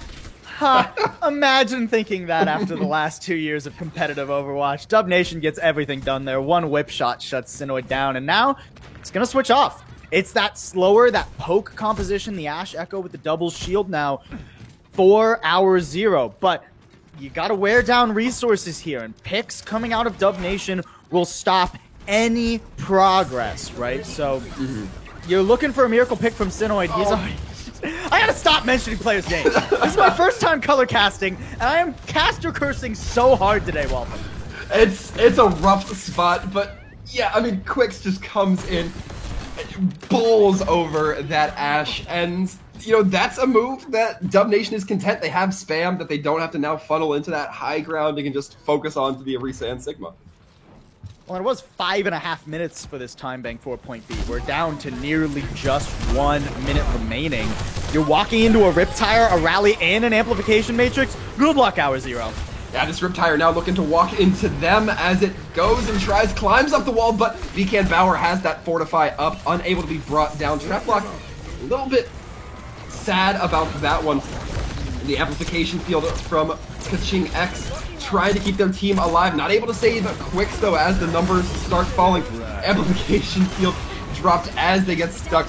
Ha! Imagine thinking that after the last 2 years of competitive Overwatch. Dub Nation gets everything done there. One whip shot shuts Sinoid down, and now it's gonna switch off. It's that slower, that poke composition, the Ash Echo with the double shield now for Hour Zero. But you gotta wear down resources here, and picks coming out of Dub Nation will stop any progress, right? So you're looking for a miracle pick from Sinoid. He's already... I gotta stop mentioning players' names. This is my first time color casting, and I am caster cursing so hard today, Walton. It's a rough spot, but yeah, I mean, Quix just comes in, bowls over that Ash, and you know, that's a move that Dub Nation is content. They have spam that they don't have to now funnel into that high ground. They can just focus on to the Orisa and Sigma. Well, it was 5.5 minutes for this time bank for point B. We're down to nearly just 1 minute remaining. You're walking into a Riptire, a Rally, and an Amplification Matrix. Good luck, Hour Zero. Yeah, this Riptire now looking to walk into them as it goes and climbs up the wall, but VicKan Bauer has that Fortify up, unable to be brought down. Traplock, a little bit sad about that one. The amplification field from Kaching X trying to keep their team alive. Not able to save Quix, though, as the numbers start falling. Amplification field dropped as they get stuck.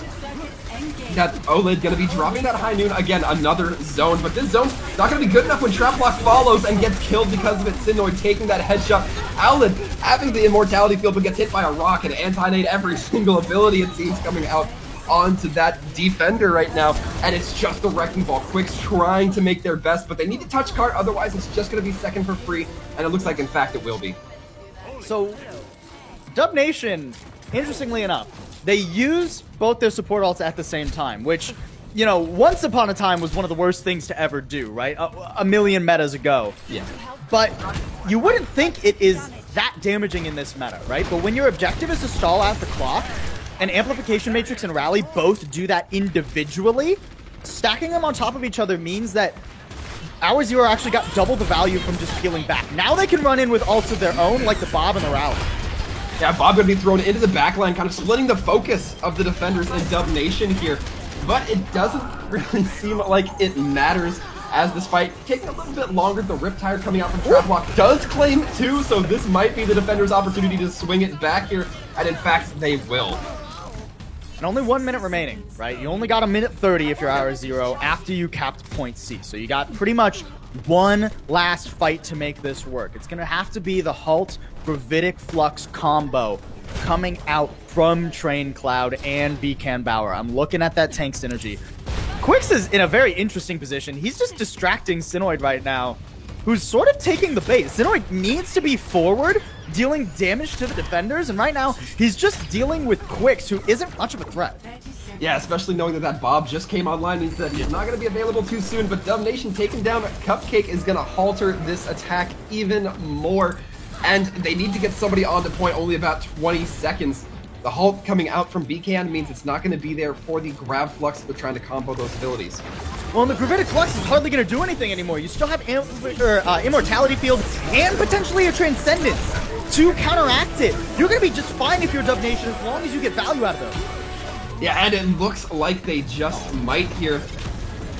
That OLED gonna be dropping that High Noon. Again, another zone, but this zone's not gonna be good enough when Traplock follows and gets killed because of it. Sinoid taking that headshot. Alid having the immortality field but gets hit by a rock and anti-nade every single ability it seems coming out onto that defender right now, and it's just the wrecking ball. Quix trying to make their best, but they need to touch cart, otherwise it's just going to be second for free, and it looks like in fact it will be. So Dub Nation, interestingly enough, they use both their support ults at the same time, which, you know, once upon a time was one of the worst things to ever do, right? A million metas ago. Yeah. But you wouldn't think it is that damaging in this meta, right? But when your objective is to stall out the clock, and Amplification Matrix and Rally both do that individually, stacking them on top of each other means that Hour Zero actually got double the value from just peeling back. Now they can run in with ults of their own, like the Bob and the Rally. Yeah, Bob gonna be thrown into the backline, kind of splitting the focus of the defenders in Dub Nation here, but it doesn't really seem like it matters as this fight taking a little bit longer. The Riptire coming out from Traplock does claim 2, so this might be the defender's opportunity to swing it back here, and in fact, they will. And only 1 minute remaining, right? You only got a minute 30 if you're Hour Zero after you capped point C. So you got pretty much one last fight to make this work. It's going to have to be the Halt Gravitic Flux combo coming out from Train Cloud and Beacon Bauer. I'm looking at that tank synergy. Quix is in a very interesting position. He's just distracting Sinoid right now, who's sort of taking the bait. Sinoid needs to be forward, dealing damage to the defenders, and right now, he's just dealing with Quix, who isn't much of a threat. Yeah, especially knowing that Bob just came online means that he's not going to be available too soon, but Dub Nation taking down Cupcake is going to halter this attack even more, and they need to get somebody on the point, only about 20 seconds. The halt coming out from Beacon means it's not going to be there for the Grav Flux if they're trying to combo those abilities. Well, and the Gravitic Flux is hardly going to do anything anymore. You still have Immortality Field and potentially a Transcendence to counteract it. You're going to be just fine if you're Dub Nation as long as you get value out of those. Yeah, and it looks like they just might here.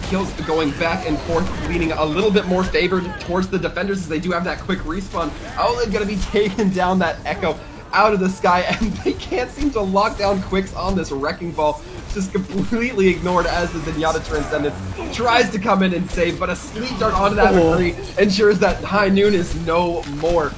Kills going back and forth, leaning a little bit more favored towards the defenders as they do have that quick respawn. Oh, they're going to be taking down that Echo out of the sky, and they can't seem to lock down Quix on this Wrecking Ball. Just completely ignored as the Zenyatta Transcendence tries to come in and save, but a Sleep Dart onto that Mercury ensures that High Noon is no more.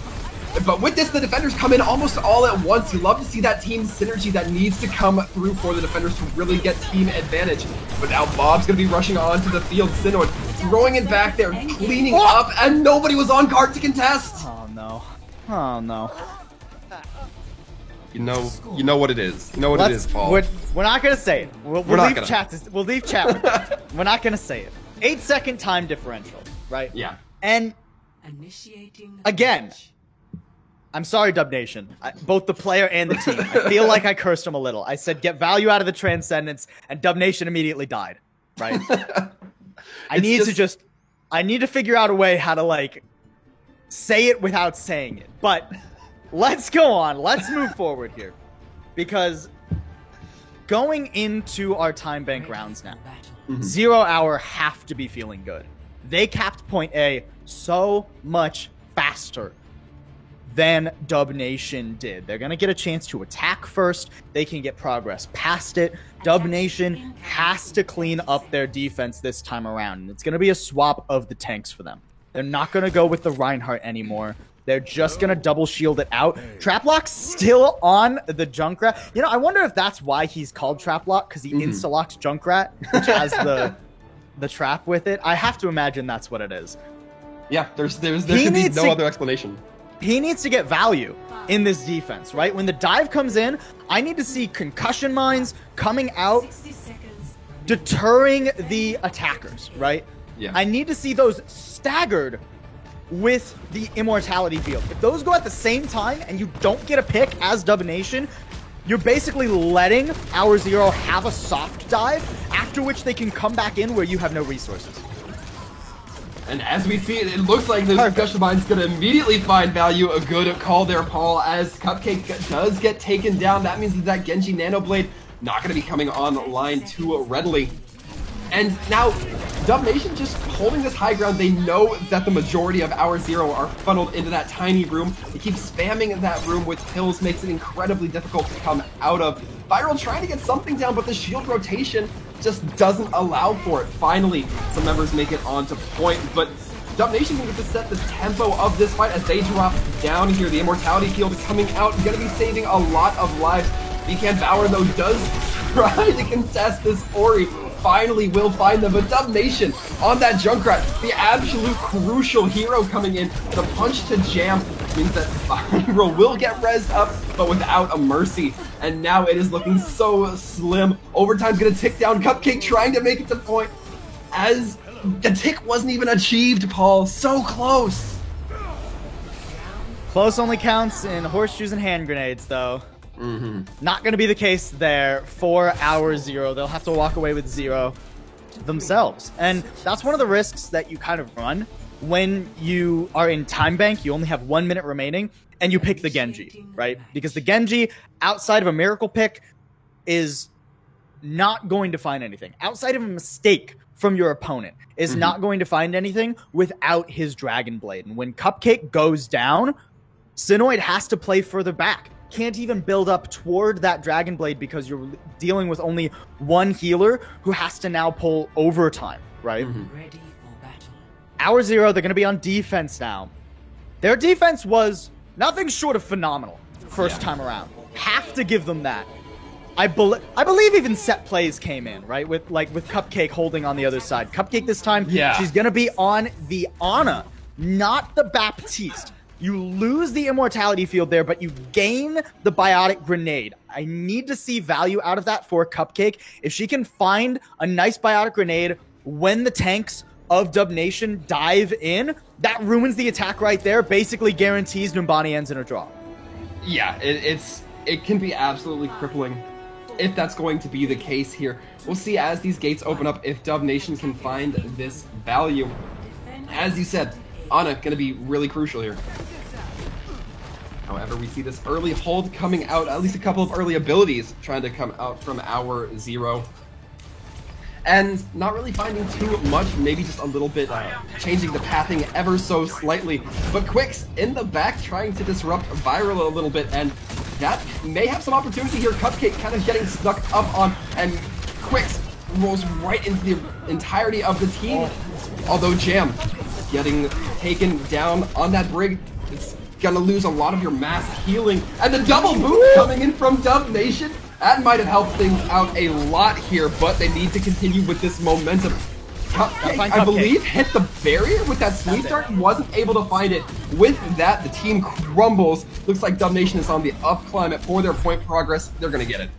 But with this, the defenders come in almost all at once. You love to see that team synergy that needs to come through for the defenders to really get team advantage. But now Bob's going to be rushing onto the field. Sinoid throwing it back there, cleaning up, and nobody was on card to contest. Oh, no. Oh, no. You know what it is. You know what it is, Paul. We're not gonna say it. We'll leave chat. We'll leave chat with it. We're not gonna say it. 8-second time differential, right? Yeah. And again, I'm sorry, Dub Nation. Both the player and the team. I feel like I cursed them a little. I said get value out of the Transcendence, and Dub Nation immediately died. Right? I need to figure out a way how to like say it without saying it, but. Let's go on. Let's move forward here. Because going into our time bank rounds now, 0 Hour have to be feeling good. They capped point A so much faster than Dub Nation did. They're going to get a chance to attack first. They can get progress past it. Dub Nation has to clean up their defense this time around. And it's going to be a swap of the tanks for them. They're not going to go with the Reinhardt anymore. They're just going to double shield it out. Traplock's still on the Junkrat. You know, I wonder if that's why he's called Traplock, because he insta-locks Junkrat, which has the trap with it. I have to imagine that's what it is. Yeah, there could be no other explanation. He needs to get value in this defense, right? When the dive comes in, I need to see concussion mines coming out, deterring the attackers, right? Yeah. I need to see those staggered with the Immortality Field. If those go at the same time and you don't get a pick as Dub Nation, you're basically letting Hour Zero have a soft dive, after which they can come back in where you have no resources. And as we see it, it looks like this concussion mine's going to immediately find value. A good call there, Paul, as Cupcake does get taken down. That means that Genji Nanoblade not going to be coming online too readily. And now, Dub Nation just holding this high ground. They know that the majority of Hour Zero are funneled into that tiny room. They keep spamming that room with pills, makes it incredibly difficult to come out of. Viral trying to get something down, but the shield rotation just doesn't allow for it. Finally, some members make it onto point, but Dub Nation can get to set the tempo of this fight as they drop down here. The Immortality Field coming out, going to be saving a lot of lives. Beacon Bauer, though, does try to contest this Ori. Finally will find them, but Dub Nation on that Junkrat, the absolute crucial hero coming in. The punch to jam means that Viral will get rezzed up, but without a mercy. And now it is looking so slim. Overtime's gonna tick down. Cupcake trying to make it to point as the tick wasn't even achieved, Paul. So close. Close only counts in horseshoes and hand grenades, though. Not going to be the case there for Hour Zero. They'll have to walk away with 0 themselves. And that's one of the risks that you kind of run when you are in Time Bank. You only have 1 minute remaining, and you pick the Genji, right? Because the Genji, outside of a miracle pick, is not going to find anything. Outside of a mistake from your opponent is not going to find anything without his Dragon Blade. And when Cupcake goes down, Sinoid has to play further back. Can't even build up toward that Dragon Blade because you're dealing with only one healer who has to now pull overtime, right? Ready for battle. Hour Zero, they're going to be on defense now. Their defense was nothing short of phenomenal first time around. Have to give them that. I believe even set plays came in, right? With Cupcake holding on the other side. Cupcake this time, she's going to be on the Ana, not the Baptiste. You lose the immortality field there, but you gain the biotic grenade. I need to see value out of that for Cupcake. If she can find a nice biotic grenade when the tanks of Dub Nation dive in, that ruins the attack right there. Basically guarantees Numbani ends in a draw. Yeah, it can be absolutely crippling if that's going to be the case here. We'll see as these gates open up if Dub Nation can find this value. As you said, Ana going to be really crucial here. However, we see this early hold coming out, at least a couple of early abilities trying to come out from Hour Zero. And not really finding too much, maybe just a little bit changing the pathing ever so slightly. But Quicks in the back trying to disrupt Viral a little bit, and that may have some opportunity here. Cupcake kind of getting stuck up on, and Quicks rolls right into the entirety of the team. Although Jam getting taken down on that Brig, it's gonna lose a lot of your mass healing. And the double boot coming in from Dub Nation. That might have helped things out a lot here, but they need to continue with this momentum. Cupcake, I believe, hit the barrier with that sweep dart. Wasn't able to find it. With that, the team crumbles. Looks like Dub Nation is on the up climb for their point progress. They're gonna get it.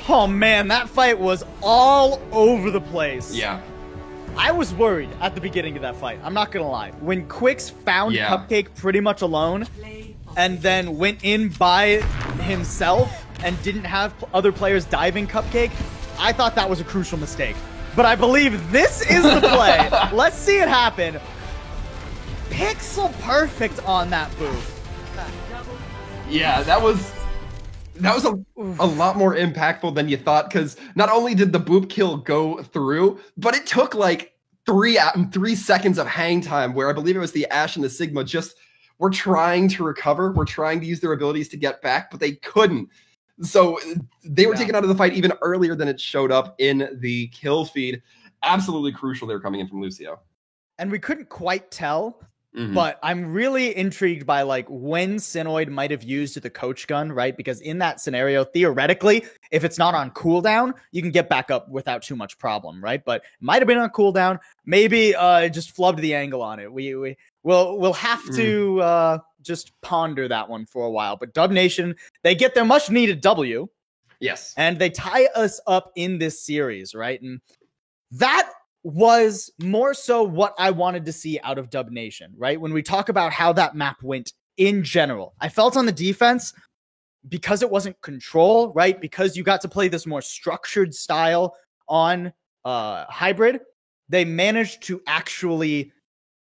Oh man, that fight was all over the place. Yeah. I was worried at the beginning of that fight. I'm not gonna lie. When Quicks found Cupcake pretty much alone, and then went in by himself and didn't have other players diving Cupcake, I thought that was a crucial mistake. But I believe this is the play. Let's see it happen. Pixel perfect on that boost. Yeah, that was a lot more impactful than you thought, because not only did the boop kill go through, but it took like 3 seconds of hang time, where I believe it was the Ashe and the Sigma just were trying to recover, were trying to use their abilities to get back, but they couldn't. So they were taken out of the fight even earlier than it showed up in the kill feed. Absolutely crucial they were coming in from Lucio. And we couldn't quite tell, but I'm really intrigued by like when Sinoid might have used the coach gun, right? Because in that scenario, theoretically, if it's not on cooldown, you can get back up without too much problem, right? But it might have been on cooldown. Maybe it just flubbed the angle on it. We'll have to just ponder that one for a while. But Dub Nation, they get their much needed W. Yes. And they tie us up in this series, right? And that was more so what I wanted to see out of Dub Nation, right? When we talk about how that map went in general, I felt on the defense, because it wasn't control, right? Because you got to play this more structured style on Hybrid, they managed to actually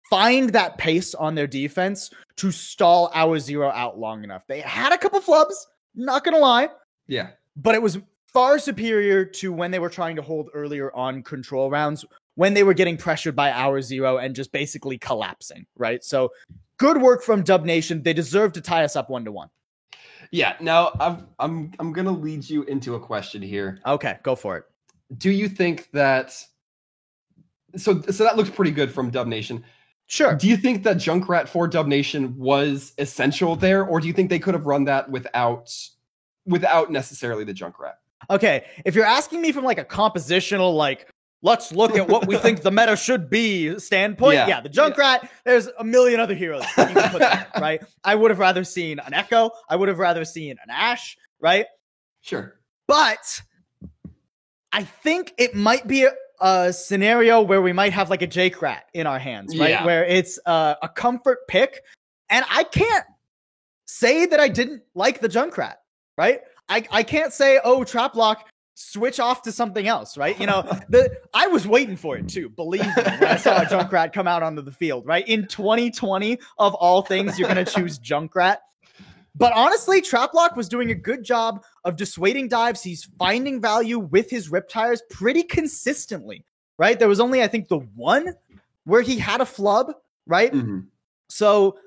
find that pace on their defense to stall Hour Zero out long enough. They had a couple flubs, not gonna lie. Yeah. But it was far superior to when they were trying to hold earlier on control rounds, when they were getting pressured by Hour Zero and just basically collapsing, right? So good work from Dub Nation. They deserve to tie us up 1-1. Yeah. Now I'm gonna lead you into a question here. Okay, go for it. Do you think that so that looks pretty good from Dub Nation? Sure. Do you think that Junkrat for Dub Nation was essential there, or do you think they could have run that without necessarily the Junkrat? Okay, if you're asking me from like a compositional, like, let's look at what we think the meta should be standpoint, yeah the Junkrat, there's a million other heroes that you can put there, right? I would have rather seen an Echo. I would have rather seen an Ashe, right? Sure. But I think it might be a scenario where we might have like a J-Krat in our hands, right? Yeah. Where it's a comfort pick. And I can't say that I didn't like the Junkrat, right? I can't say, oh, Traplock, switch off to something else, right? You know, I was waiting for it too, believe me, when I saw a Junkrat come out onto the field, right? In 2020, of all things, you're going to choose Junkrat. But honestly, Traplock was doing a good job of dissuading dives. He's finding value with his Riptires pretty consistently. right? There was only, I think, the one where he had a flub, right? So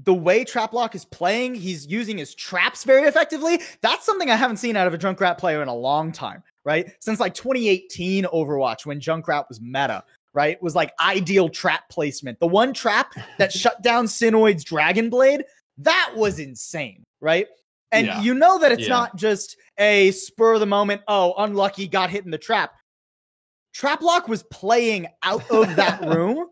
the way Traplock is playing, he's using his traps very effectively. That's something I haven't seen out of a Junkrat player in a long time, right? Since like 2018 Overwatch, when Junkrat was meta, right? It was like ideal trap placement. The one trap that shut down Sinoid's Dragon Blade, that was insane, right? And you know that it's not just a spur of the moment, oh, unlucky, got hit in the trap. Traplock was playing out of that room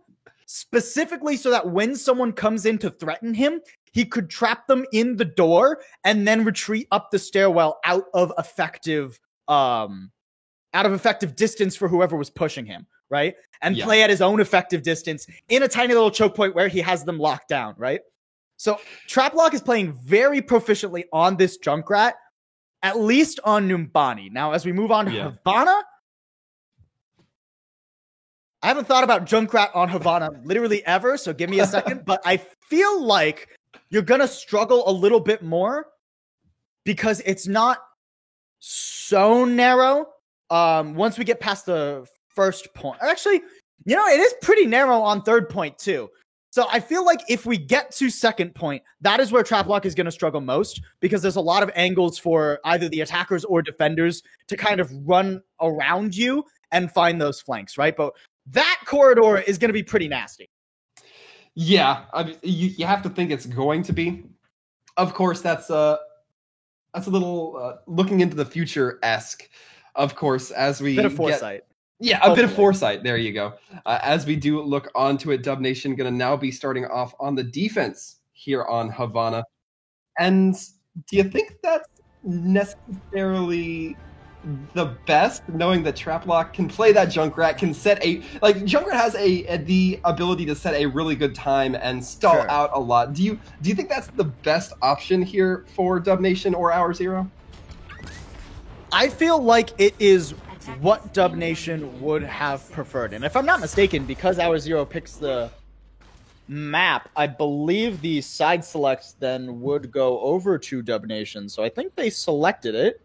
specifically so that when someone comes in to threaten him, he could trap them in the door and then retreat up the stairwell out of effective distance for whoever was pushing him, right? And play at his own effective distance in a tiny little choke point where he has them locked down, right? So Traplock is playing very proficiently on this Junkrat, at least on Numbani. Now, as we move on to Havana, I haven't thought about Junkrat on Havana literally ever, so give me a second, but I feel like you're going to struggle a little bit more because it's not so narrow once we get past the first point. Actually, you know, it is pretty narrow on third point too. So I feel like if we get to second point, that is where Traplock is going to struggle most because there's a lot of angles for either the attackers or defenders to kind of run around you and find those flanks, right? But that corridor is going to be pretty nasty. Yeah, I mean, you have to think it's going to be. Of course, that's a little looking into the future-esque. Of course, as we bit of foresight. A bit of foresight. There you go. As we do look onto it, Dub Nation going to now be starting off on the defense here on Havana. And do you think that's necessarily the best, knowing that Traplock can play that Junkrat, can set Junkrat has the ability to set a really good time and stall out a lot. Do you think that's the best option here for Dub Nation or Hour Zero? I feel like it is what Dub Nation would have preferred. And if I'm not mistaken, because Hour Zero picks the map, I believe the side selects then would go over to Dub Nation. So I think they selected it.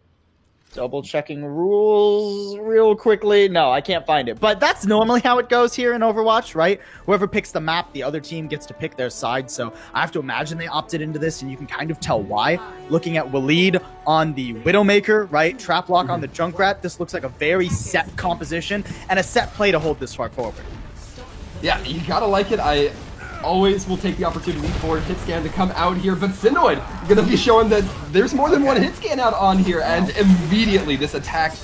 Double checking rules real quickly. No, I can't find it. But that's normally how it goes here in Overwatch, right? Whoever picks the map, the other team gets to pick their side. So I have to imagine they opted into this, and you can kind of tell why. Looking at Waleed on the Widowmaker, right? Traplock on the Junkrat. This looks like a very set composition and a set play to hold this far forward. Yeah, you gotta like it. I always will take the opportunity for Hitscan to come out here, but Sinoid gonna be showing that there's more than one Hitscan out on here, and immediately this attack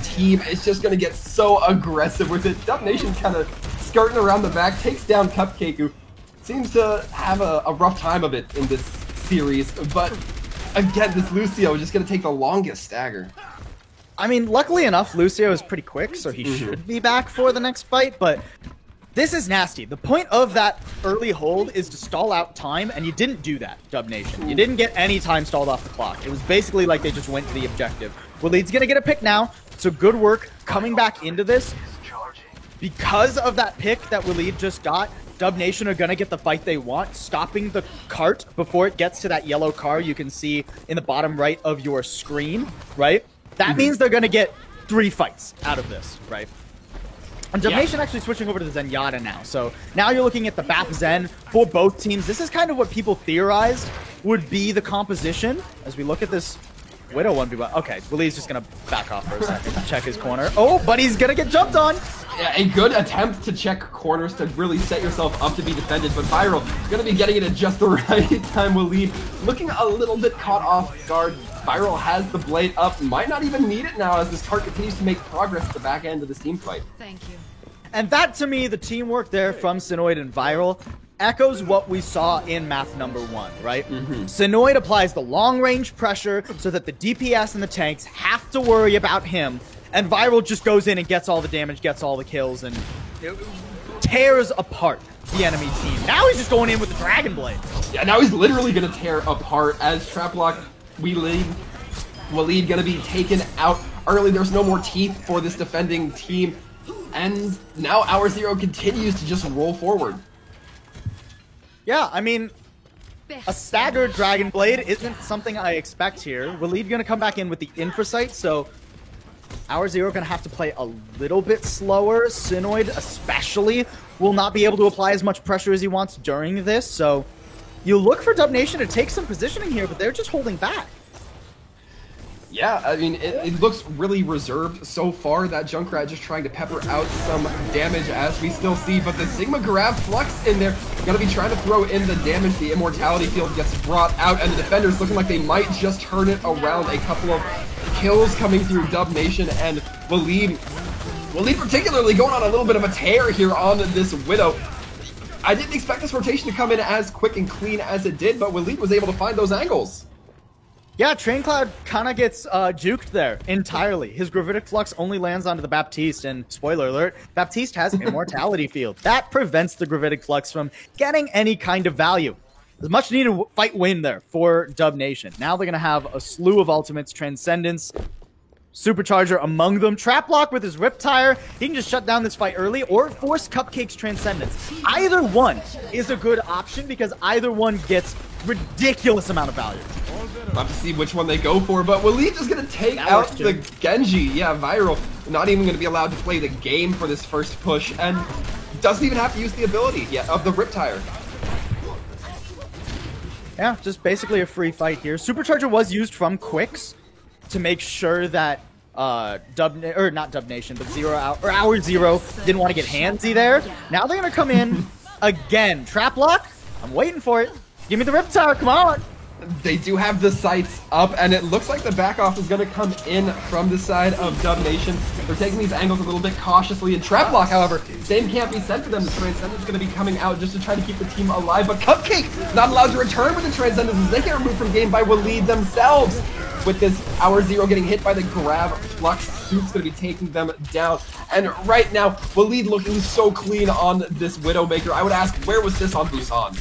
team is just gonna get so aggressive with it. Dub Nation's kind of skirting around the back, takes down Cupcake, who seems to have a rough time of it in this series, but again, this Lucio is just gonna take the longest stagger. I mean, luckily enough, Lucio is pretty quick, so he should be back for the next fight, but this is nasty. The point of that early hold is to stall out time, and you didn't do that, Dub Nation. You didn't get any time stalled off the clock. It was basically like they just went to the objective. Waleed's gonna get a pick now, so good work coming back into this. Because of that pick that Waleed just got, Dub Nation are gonna get the fight they want, stopping the cart before it gets to that yellow car you can see in the bottom right of your screen, right? That means they're gonna get 3 fights out of this, right? And Dub Nation actually switching over to the Zenyatta now. So now you're looking at the Bap Zen for both teams. This is kind of what people theorized would be the composition as we look at this Widow 1v1. Okay, Waleed's just going to back off for a second, check his corner. Oh, but he's going to get jumped on. Yeah, a good attempt to check corners to really set yourself up to be defended, but Viral going to be getting it at just the right time. Waleed looking a little bit caught off guard. Viral has the blade up, might not even need it now as this cart continues to make progress at the back end of this team fight. Thank you. And that, to me, the teamwork there from Sinoid and Viral echoes what we saw in map number 1, right? Sinoid applies the long-range pressure so that the DPS and the tanks have to worry about him, and Viral just goes in and gets all the damage, gets all the kills, and tears apart the enemy team. Now he's just going in with the Dragon Blade. Yeah, now he's literally going to tear apart as Traplock, Waleed going to be taken out early. There's no more teeth for this defending team. And now Hour Zero continues to just roll forward. Yeah, I mean, a staggered Dragon Blade isn't something I expect here. Waleed going to come back in with the Infrasight, so Our Zero gonna have to play a little bit slower. Sinoid especially will not be able to apply as much pressure as he wants during this, so you look for Dub Nation to take some positioning here, but they're just holding back. Yeah, I mean, it looks really reserved so far. That Junkrat just trying to pepper out some damage as we still see, but the Sigma grab Flux in there, gonna be trying to throw in the damage. The Immortality Field gets brought out, and the defenders looking like they might just turn it around. A couple of kills coming through Dub Nation, and Waleed particularly going on a little bit of a tear here on this Widow. I didn't expect this rotation to come in as quick and clean as it did, but Waleed was able to find those angles. Yeah, Train Cloud kind of gets juked there entirely. His Gravitic Flux only lands onto the Baptiste, and spoiler alert, Baptiste has Immortality Field. That prevents the Gravitic Flux from getting any kind of value. There's much needed fight win there for Dub Nation. Now they're going to have a slew of ultimates, Transcendence, Supercharger among them. Traplock with his Riptire, he can just shut down this fight early, or force Cupcake's Transcendence. Either one is a good option because either one gets ridiculous amount of value. We'll have to see which one they go for, but Waleed is going to take out the Genji. Yeah, Viral not even going to be allowed to play the game for this first push, and doesn't even have to use the ability yet of the Riptire. Yeah, just basically a free fight here. Supercharger was used from Quicks to make sure that not Dub Nation, but Our Zero didn't want to get handsy there. Now they're going to come in again. Traplock, I'm waiting for it. Give me the Riptire, come on. They do have the sights up, and it looks like the back off is going to come in from the side of Dub Nation. They're taking these angles a little bit cautiously, and Traplock, however, same can't be said for them. The Transcendence is going to be coming out just to try to keep the team alive, but Cupcake not allowed to return with the Transcendence as they get removed from game by Waleed themselves. With this Our Zero getting hit by the grab, Flux Suit's going to be taking them down. And right now, Waleed looking so clean on this Widowmaker. I would ask, where was this on Busan?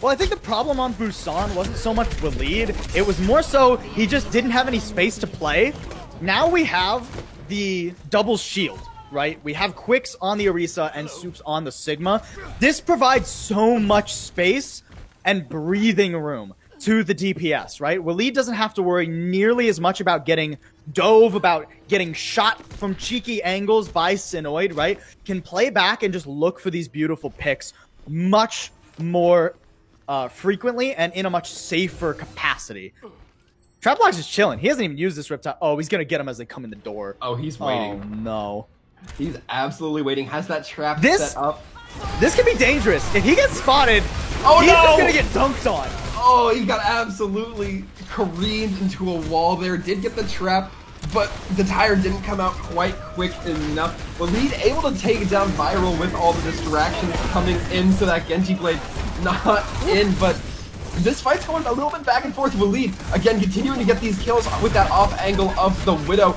Well, I think the problem on Busan wasn't so much Waleed. It was more so he just didn't have any space to play. Now we have the double shield, right? We have Quicks on the Orisa and Soups on the Sigma. This provides so much space and breathing room to the DPS, right? Waleed doesn't have to worry nearly as much about getting dove, about getting shot from cheeky angles by Sinoid, right? Can play back and just look for these beautiful picks much more frequently and in a much safer capacity. Traplock's just chilling. He hasn't even used this Riptide. Oh, he's gonna get him as they come in the door. Oh, he's waiting. Oh, no. He's absolutely waiting. Has that trap set up. This could be dangerous. If he gets spotted, he's just gonna get dunked on. Oh, he got absolutely careened into a wall there. Did get the trap, but the tire didn't come out quite quick enough. Waleed able to take down Viral with all the distractions coming in, so that Genji Blade not in, but this fight's going a little bit back and forth. Waleed, again, continuing to get these kills with that off angle of the Widow.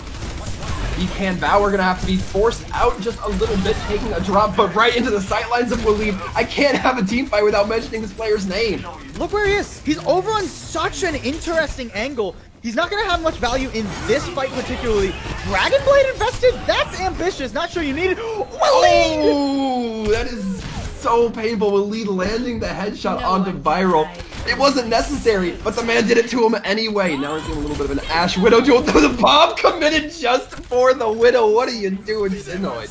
Bauer gonna have to be forced out just a little bit, taking a drop, but right into the sightlines of Waleed. I can't have a team fight without mentioning this player's name. Look where he is. He's over on such an interesting angle. He's not gonna have much value in this fight particularly. Dragon Blade invested? That's ambitious. Not sure you need it. Waleed! Oh, that is so painful. Waleed landing the headshot onto Viral. It wasn't necessary, but the man did it to him anyway. Now we're seeing a little bit of an Ashe Widow duel. The bomb committed just for the Widow. What are you doing, Sinoid?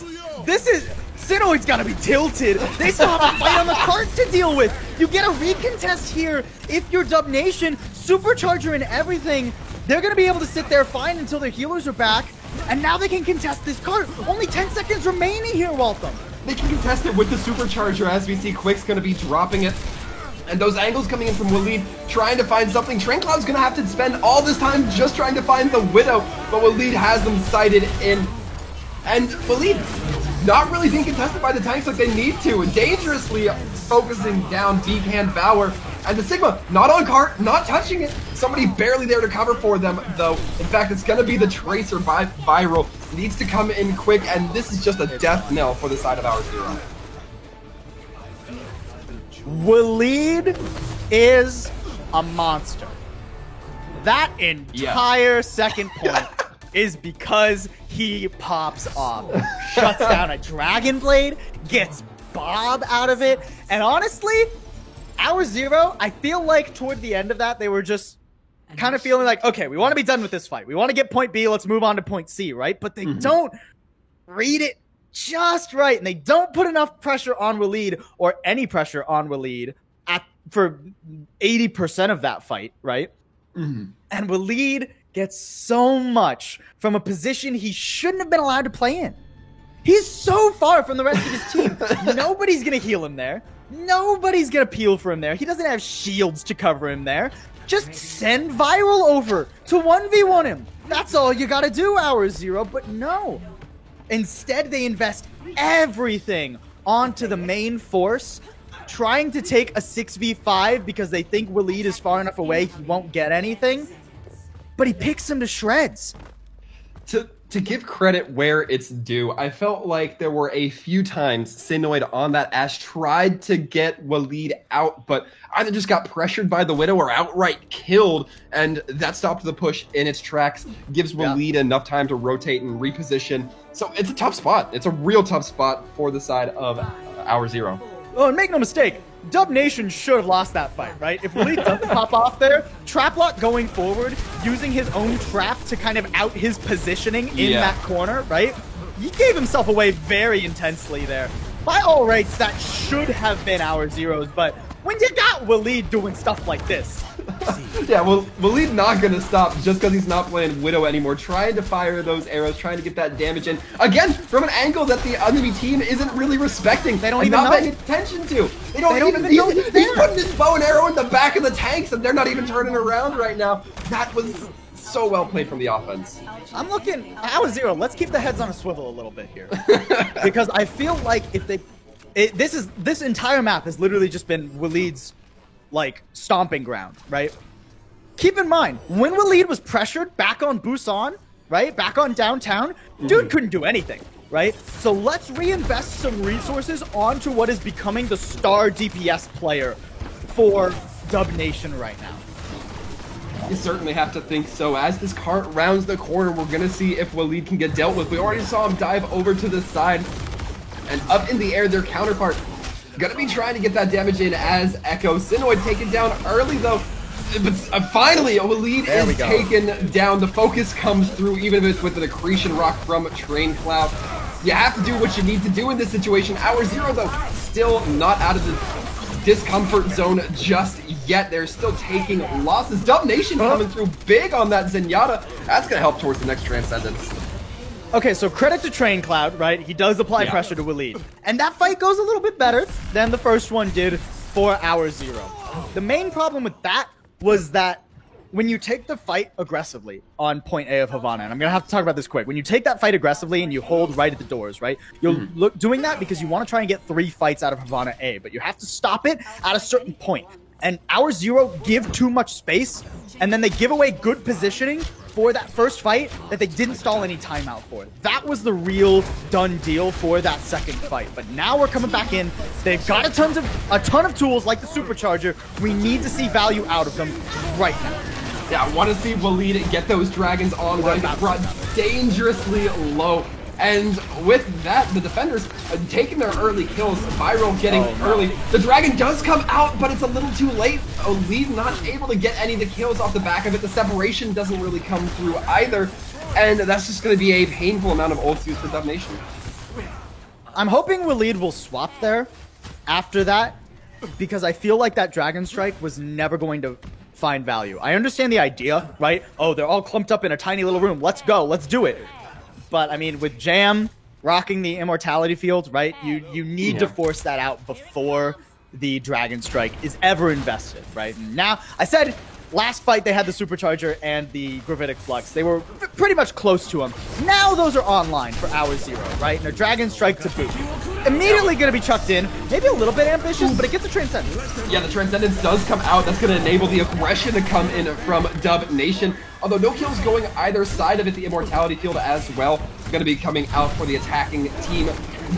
Sinoid's gotta be tilted. They still have a fight on the cart to deal with. You get a recontest here. If you're Dub Nation, Supercharger and everything, they're gonna be able to sit there fine until their healers are back. And now they can contest this cart. Only 10 seconds remaining here, Waltham. They can contest it with the Supercharger as we see Quick's gonna be dropping it. And those angles coming in from Waleed, trying to find something. Train Cloud's gonna have to spend all this time just trying to find the Widow, but Waleed has them sighted in. And Waleed not really being contested by the tanks like they need to, dangerously focusing down Bauer. And the Sigma, not on cart, not touching it. Somebody barely there to cover for them, though. In fact, it's gonna be the Tracer by Viral. Needs to come in quick, and this is just a death knell for the side of Our Zero. Waleed is a monster. That entire second point is because he pops off. Shuts down a Dragon Blade, gets Bob out of it, and honestly, Our Zero, I feel like toward the end of that, they were just kind of feeling like, okay, we want to be done with this fight. We want to get point B. Let's move on to point C, right? But they don't read it just right, and they don't put enough pressure on Waleed or any pressure on Waleed for 80% of that fight, right? And Waleed gets so much from a position he shouldn't have been allowed to play in. He's so far from the rest of his team. Nobody's going to heal him there. Nobody's going to peel for him there. He doesn't have shields to cover him there. Just send Viral over to 1v1 him. That's all you got to do, Hour Zero. But no. Instead, they invest everything onto the main force, trying to take a 6v5 because they think Waleed is far enough away he won't get anything. But he picks him to shreds. To give credit where it's due, I felt like there were a few times Sinoid on that Ashe tried to get Waleed out, but either just got pressured by the Widow or outright killed, and that stopped the push in its tracks, gives Waleed enough time to rotate and reposition. So it's a tough spot. It's a real tough spot for the side of Hour Zero. Oh, and make no mistake, Dub Nation should have lost that fight, right? If Waleed doesn't pop off there, Traplock going forward, using his own trap to kind of out his positioning in that corner, right? He gave himself away very intensely there. By all rights, that should have been Hour Zero's, but when you got Waleed doing stuff like this... Yeah, well, Waleed not gonna stop just because he's not playing Widow anymore, trying to fire those arrows, trying to get that damage in. Again, from an angle that the enemy team isn't really respecting. They don't even not know. paying attention to. They don't even know he's putting his bow and arrow in the back of the tanks, and they're not even turning around right now. That was so well played from the offense. I'm looking... Hour Zero, let's keep the heads on a swivel a little bit here. Because I feel like if they... This entire map has literally just been Waleed's like stomping ground, right? Keep in mind, when Waleed was pressured back on Busan, right? Back on downtown, dude couldn't do anything, right? So let's reinvest some resources onto what is becoming the star DPS player for Dub Nation right now. You certainly have to think so. As this cart rounds the corner, we're gonna see if Waleed can get dealt with. We already saw him dive over to the side and up in the air, their counterpart gonna be trying to get that damage in as Echo. Sinoid taken down early though, but finally Waleed is taken down. The focus comes through, even if it's with an accretion rock from Train Cloud. You have to do what you need to do in this situation. Hour Zero though, still not out of the discomfort zone just yet. They're still taking losses. Dub Nation coming through big on that Zenyatta. That's gonna help towards the next Transcendence. Okay, so credit to Train Cloud, right? He does apply pressure to Waleed. And that fight goes a little bit better than the first one did for Hour Zero. The main problem with that was that when you take the fight aggressively on point A of Havana, and I'm going to have to talk about this quick. When you take that fight aggressively and you hold right at the doors, right? You're doing that because you want to try and get 3 fights out of Havana A, but you have to stop it at a certain point. And Hour Zero give too much space, and then they give away good positioning for that first fight that they didn't stall any timeout for. That was the real done deal for that second fight. But now we're coming back in. They've got a ton of tools like the Supercharger. We need to see value out of them right now. Yeah, I want to see Waleed get those dragons on one, brought dangerously low. And with that, the defenders taking their early kills, Viral getting early. The dragon does come out, but it's a little too late. Waleed not able to get any of the kills off the back of it. The separation doesn't really come through either. And that's just going to be a painful amount of ults used for Dub Nation. I'm hoping Waleed will swap there after that, because I feel like that Dragon Strike was never going to find value. I understand the idea, right? Oh, they're all clumped up in a tiny little room. Let's go. Let's do it. But, I mean, with Jam rocking the Immortality Field, right, you need to force that out before the Dragon Strike is ever invested, right? And now, I said last fight they had the Supercharger and the Gravitic Flux. They were pretty much close to them. Now those are online for Hour Zero, right? And a Dragon Strike to boot. Immediately going to be chucked in. Maybe a little bit ambitious, but it gets a Transcendence. Yeah, the Transcendence does come out. That's going to enable the aggression to come in from Dub Nation. Although no kills going either side of it, the Immortality Field as well going to be coming out for the attacking team.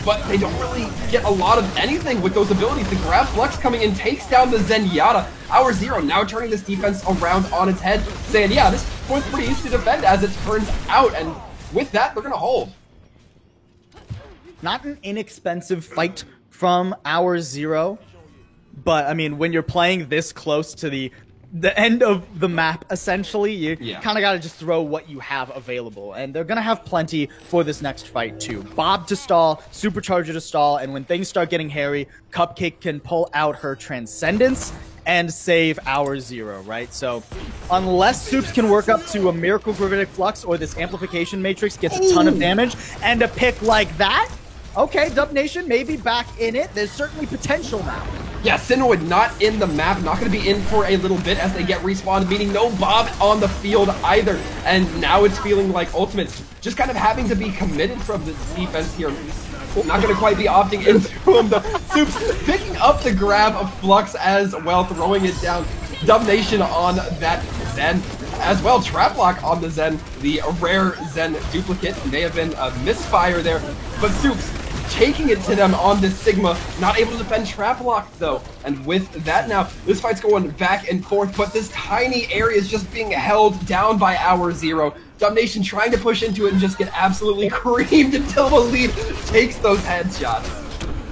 But they don't really get a lot of anything with those abilities. The Grab Flex coming in takes down the Zenyatta. Hour Zero now turning this defense around on its head, saying, yeah, this one's pretty easy to defend as it turns out. And with that, they're going to hold. Not an inexpensive fight from Hour Zero, but I mean, when you're playing this close to the the end of the map, essentially. You Yeah. kind of got to just throw what you have available. And they're going to have plenty for this next fight, too. Bob to stall, Supercharger to stall, and when things start getting hairy, Cupcake can pull out her Transcendence and save our Zero, right? So unless Soups can work up to a Miracle Gravitic Flux or this Amplification Matrix gets a ton of damage, and a pick like that, okay, Dub Nation may be back in it. There's certainly potential now. Yeah, Sinoid not in the map, not going to be in for a little bit as they get respawned, meaning no Bob on the field either. And now it's feeling like Ultimate's just kind of having to be committed from the defense here. Not going to quite be opting into him. The Soups picking up the grab of Flux as well, throwing it down. Dub Nation on that Zen as well. Trap Lock on the Zen. The rare Zen duplicate may have been a misfire there, but Soups taking it to them on this Sigma, not able to defend Trap Lock though. And with that now, this fight's going back and forth, but this tiny area is just being held down by our Zero. Dub Nation trying to push into it and just get absolutely creamed until Waleed takes those headshots.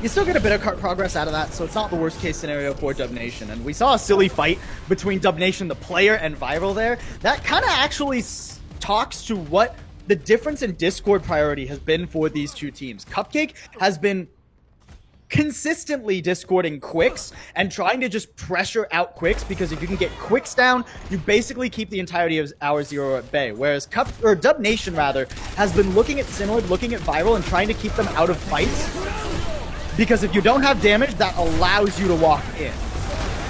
You still get a bit of progress out of that, so it's not the worst case scenario for Dub Nation. And we saw a silly fight between Dub Nation, the player, and Viral there. That kind of actually talks to what the difference in Discord priority has been for these two teams. Cupcake has been consistently discording Quicks and trying to just pressure out Quicks, because if you can get Quicks down, you basically keep the entirety of our Zero at bay. Whereas Dub Nation rather has been looking at Sinoid, looking at Viral, and trying to keep them out of fights. Because if you don't have damage, that allows you to walk in.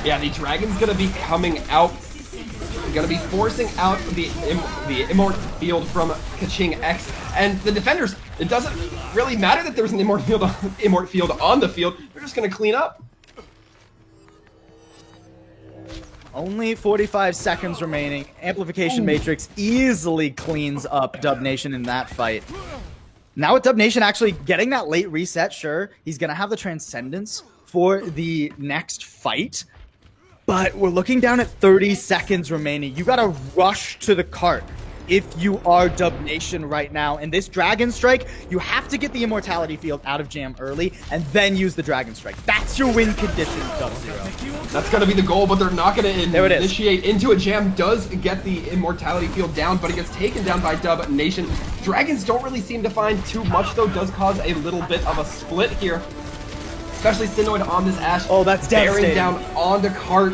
Yeah, the Dragon's gonna be coming out. Gonna be forcing out the Immort field from Kaching X, and the defenders, it doesn't really matter that there's an Immort field on the field. They're just gonna clean up. Only 45 seconds remaining. Amplification Matrix easily cleans up Dub Nation in that fight. Now with Dub Nation actually getting that late reset, sure, he's gonna have the Transcendence for the next fight. But we're looking down at 30 seconds remaining. You gotta rush to the cart if you are Dub Nation right now. And this Dragon Strike, you have to get the Immortality Field out of Jam early and then use the Dragon Strike. That's your win condition, Dub-Zero. That's gonna be the goal, but they're not gonna There it is. initiate into it. Jam does get the Immortality Field down, but it gets taken down by Dub Nation. Dragons don't really seem to find too much though, does cause a little bit of a split here. Especially Sinoid on this Ashe. Oh, that's bearing devastating. down on the cart.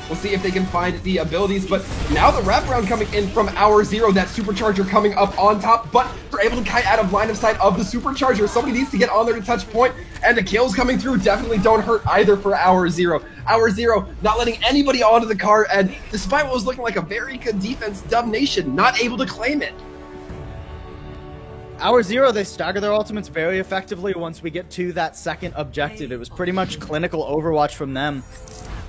We'll see if they can find the abilities, but now the wraparound coming in from our Zero, that Supercharger coming up on top, but they're able to kite out of line of sight of the Supercharger. Somebody needs to get on there to touch point, and the kills coming through definitely don't hurt either for our Zero. Our Zero not letting anybody onto the car, and despite what was looking like a very good defense, Dub Nation not able to claim it. Our Zero, they stagger their ultimates very effectively once we get to that second objective. It was pretty much clinical Overwatch from them.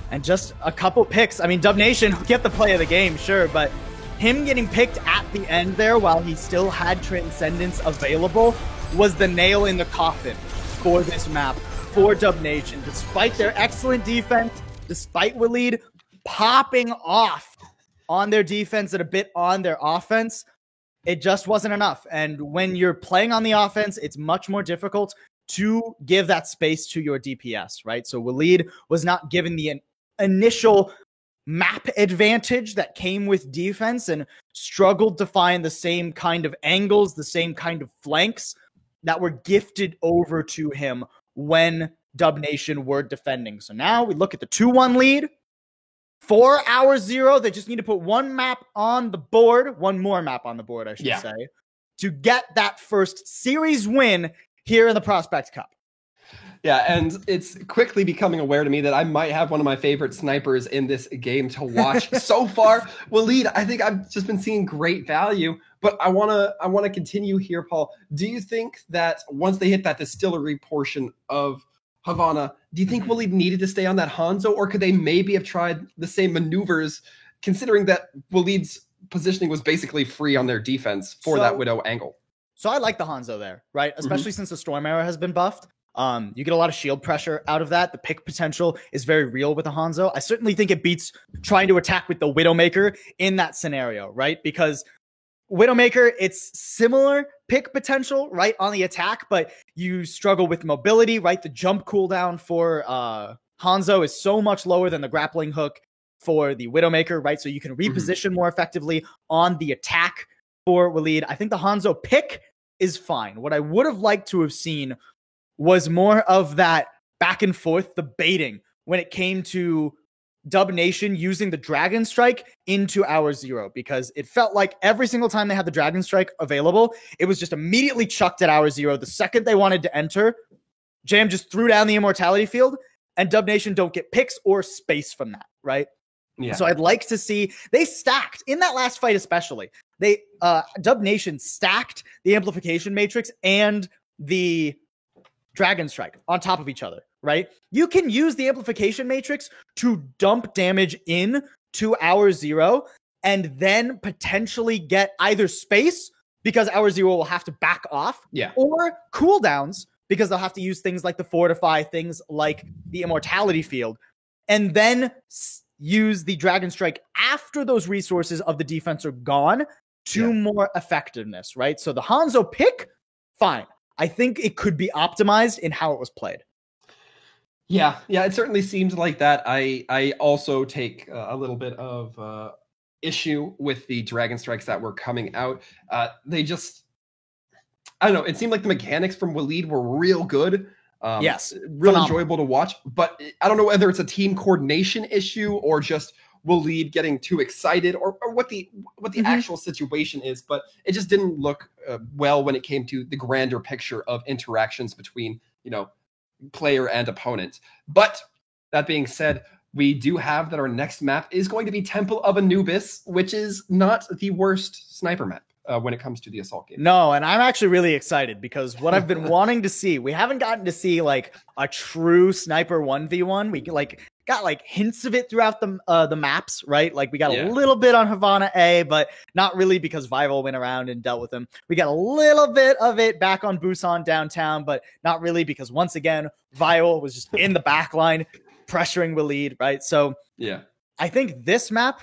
And just a couple picks. I mean, Dub Nation get the play of the game, sure, but him getting picked at the end there while he still had Transcendence available was the nail in the coffin for this map, for Dub Nation. Despite their excellent defense, despite Waleed popping off on their defense and a bit on their offense, it just wasn't enough. And when you're playing on the offense, it's much more difficult to give that space to your DPS, right? So Waleed was not given the initial map advantage that came with defense and struggled to find the same kind of angles, the same kind of flanks that were gifted over to him when Dub Nation were defending. So now we look at the 2-1 lead. 4 hours 0. They just need to put one map on the board, one more map on the board, I should say, to get that first series win here in the Prospect Cup. Yeah, and it's quickly becoming aware to me that I might have one of my favorite snipers in this game to watch. So far, Waleed, I think I've just been seeing great value, but I wanna continue here, Paul. Do you think that once they hit that distillery portion of Havana, do you think Waleed needed to stay on that Hanzo, or could they maybe have tried the same maneuvers, considering that Waleed's positioning was basically free on their defense for that Widow angle? So I like the Hanzo there, right? Especially since the Storm Arrow has been buffed. You get a lot of shield pressure out of that. The pick potential is very real with the Hanzo. I certainly think it beats trying to attack with the Widowmaker in that scenario, right? Because Widowmaker, it's similar pick potential, right, on the attack, but you struggle with mobility, right? The jump cooldown for Hanzo is so much lower than the grappling hook. for the Widowmaker, right? So you can reposition more effectively on the attack for Waleed. I think the Hanzo pick is fine. What I would have liked to have seen was more of that back and forth debating when it came to Dub Nation using the Dragon Strike into Hour Zero, because it felt like every single time they had the Dragon Strike available, it was just immediately chucked at Hour Zero. The second they wanted to enter, Jam just threw down the Immortality Field, and Dub Nation don't get picks or space from that, right? Yeah. So I'd like to see, they stacked, in that last fight especially, they Dub Nation stacked the Amplification Matrix and the Dragon Strike on top of each other, right? You can use the Amplification Matrix to dump damage in to Hour Zero and then potentially get either space, because Hour Zero will have to back off, or cooldowns, because they'll have to use things like the Fortify, things like the Immortality Field, and then use the Dragon Strike after those resources of the defense are gone to more effectiveness, right? So the Hanzo pick, fine. I think it could be optimized in how it was played. Yeah, it certainly seemed like that. I also take a little bit of issue with the Dragon Strikes that were coming out. They just, I don't know, it seemed like the mechanics from Waleed were real good. Yes. Real enjoyable to watch. But I don't know whether it's a team coordination issue or just Waleed getting too excited, or what the actual situation is. But it just didn't look well when it came to the grander picture of interactions between, player and opponent. But that being said, we do have that our next map is going to be Temple of Anubis, which is not the worst sniper map when it comes to the assault game. No, and I'm actually really excited, because what I've been wanting to see, we haven't gotten to see like a true sniper 1v1. We got like hints of it throughout the maps, right? Like we got a little bit on Havana A, but not really, because Vival went around and dealt with him. We got a little bit of it back on Busan downtown, but not really, because once again, Vival was just in the back line pressuring Waleed, right? So I think this map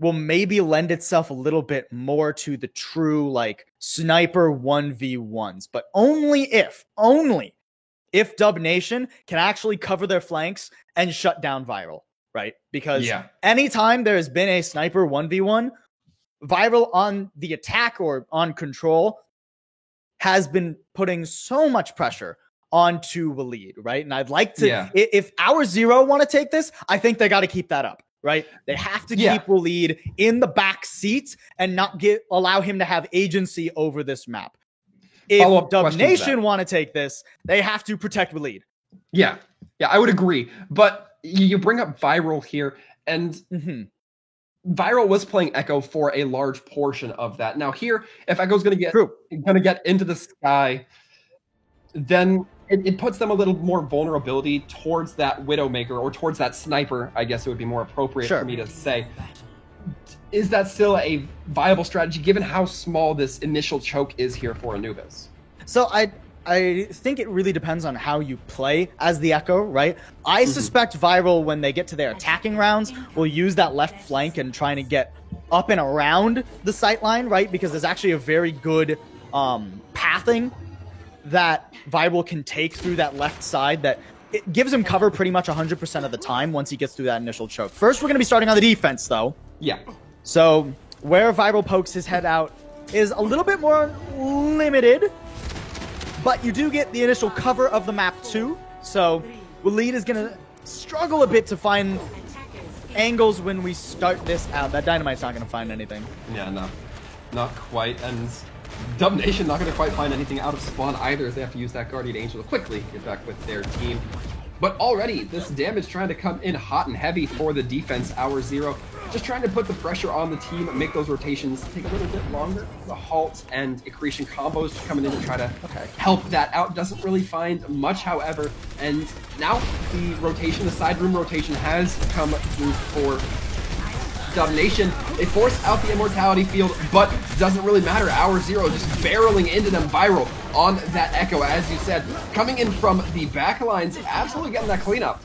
will maybe lend itself a little bit more to the true like sniper 1v1s, but only if Dub Nation can actually cover their flanks and shut down Viral, right? Because anytime there has been a sniper 1v1, Viral on the attack or on control has been putting so much pressure onto Waleed, right? And I'd like to, if Hour Zero want to take this, I think they got to keep that up, right? They have to keep Waleed in the back seat and not allow him to have agency over this map. If Dub Nation want to take this, they have to protect Waleed. Yeah, I would agree. But you bring up Viral here, and Viral was playing Echo for a large portion of that. Now here, if Echo's going to get into the sky, then it puts them a little more vulnerability towards that Widowmaker, or towards that sniper, I guess it would be more appropriate for me to say. Is that still a viable strategy, given how small this initial choke is here for Anubis? So I think it really depends on how you play as the Echo, right? I suspect Viral, when they get to their attacking rounds, will use that left flank and trying to get up and around the sight line, right? Because there's actually a very good pathing that Viral can take through that left side that it gives him cover pretty much 100% of the time once he gets through that initial choke. First, we're going to be starting on the defense, though. Yeah. So where Viral pokes his head out is a little bit more limited, but you do get the initial cover of the map too. So Waleed is going to struggle a bit to find angles when we start this out. That Dynamite's not going to find anything. Yeah, no. Not quite. And Dub Nation not going to quite find anything out of spawn either, as they have to use that Guardian Angel to quickly get back with their team. But already, this damage trying to come in hot and heavy for the defense. Hour Zero just trying to put the pressure on the team, make those rotations take a little bit longer. The halt and accretion combos coming in to try to help that out. Doesn't really find much, however. And now the rotation, the side room rotation, has come through for Dub Nation. They force out the Immortality Field, but doesn't really matter. Hour Zero just barreling into them. Viral on that Echo, as you said, coming in from the back lines, absolutely getting that cleanup.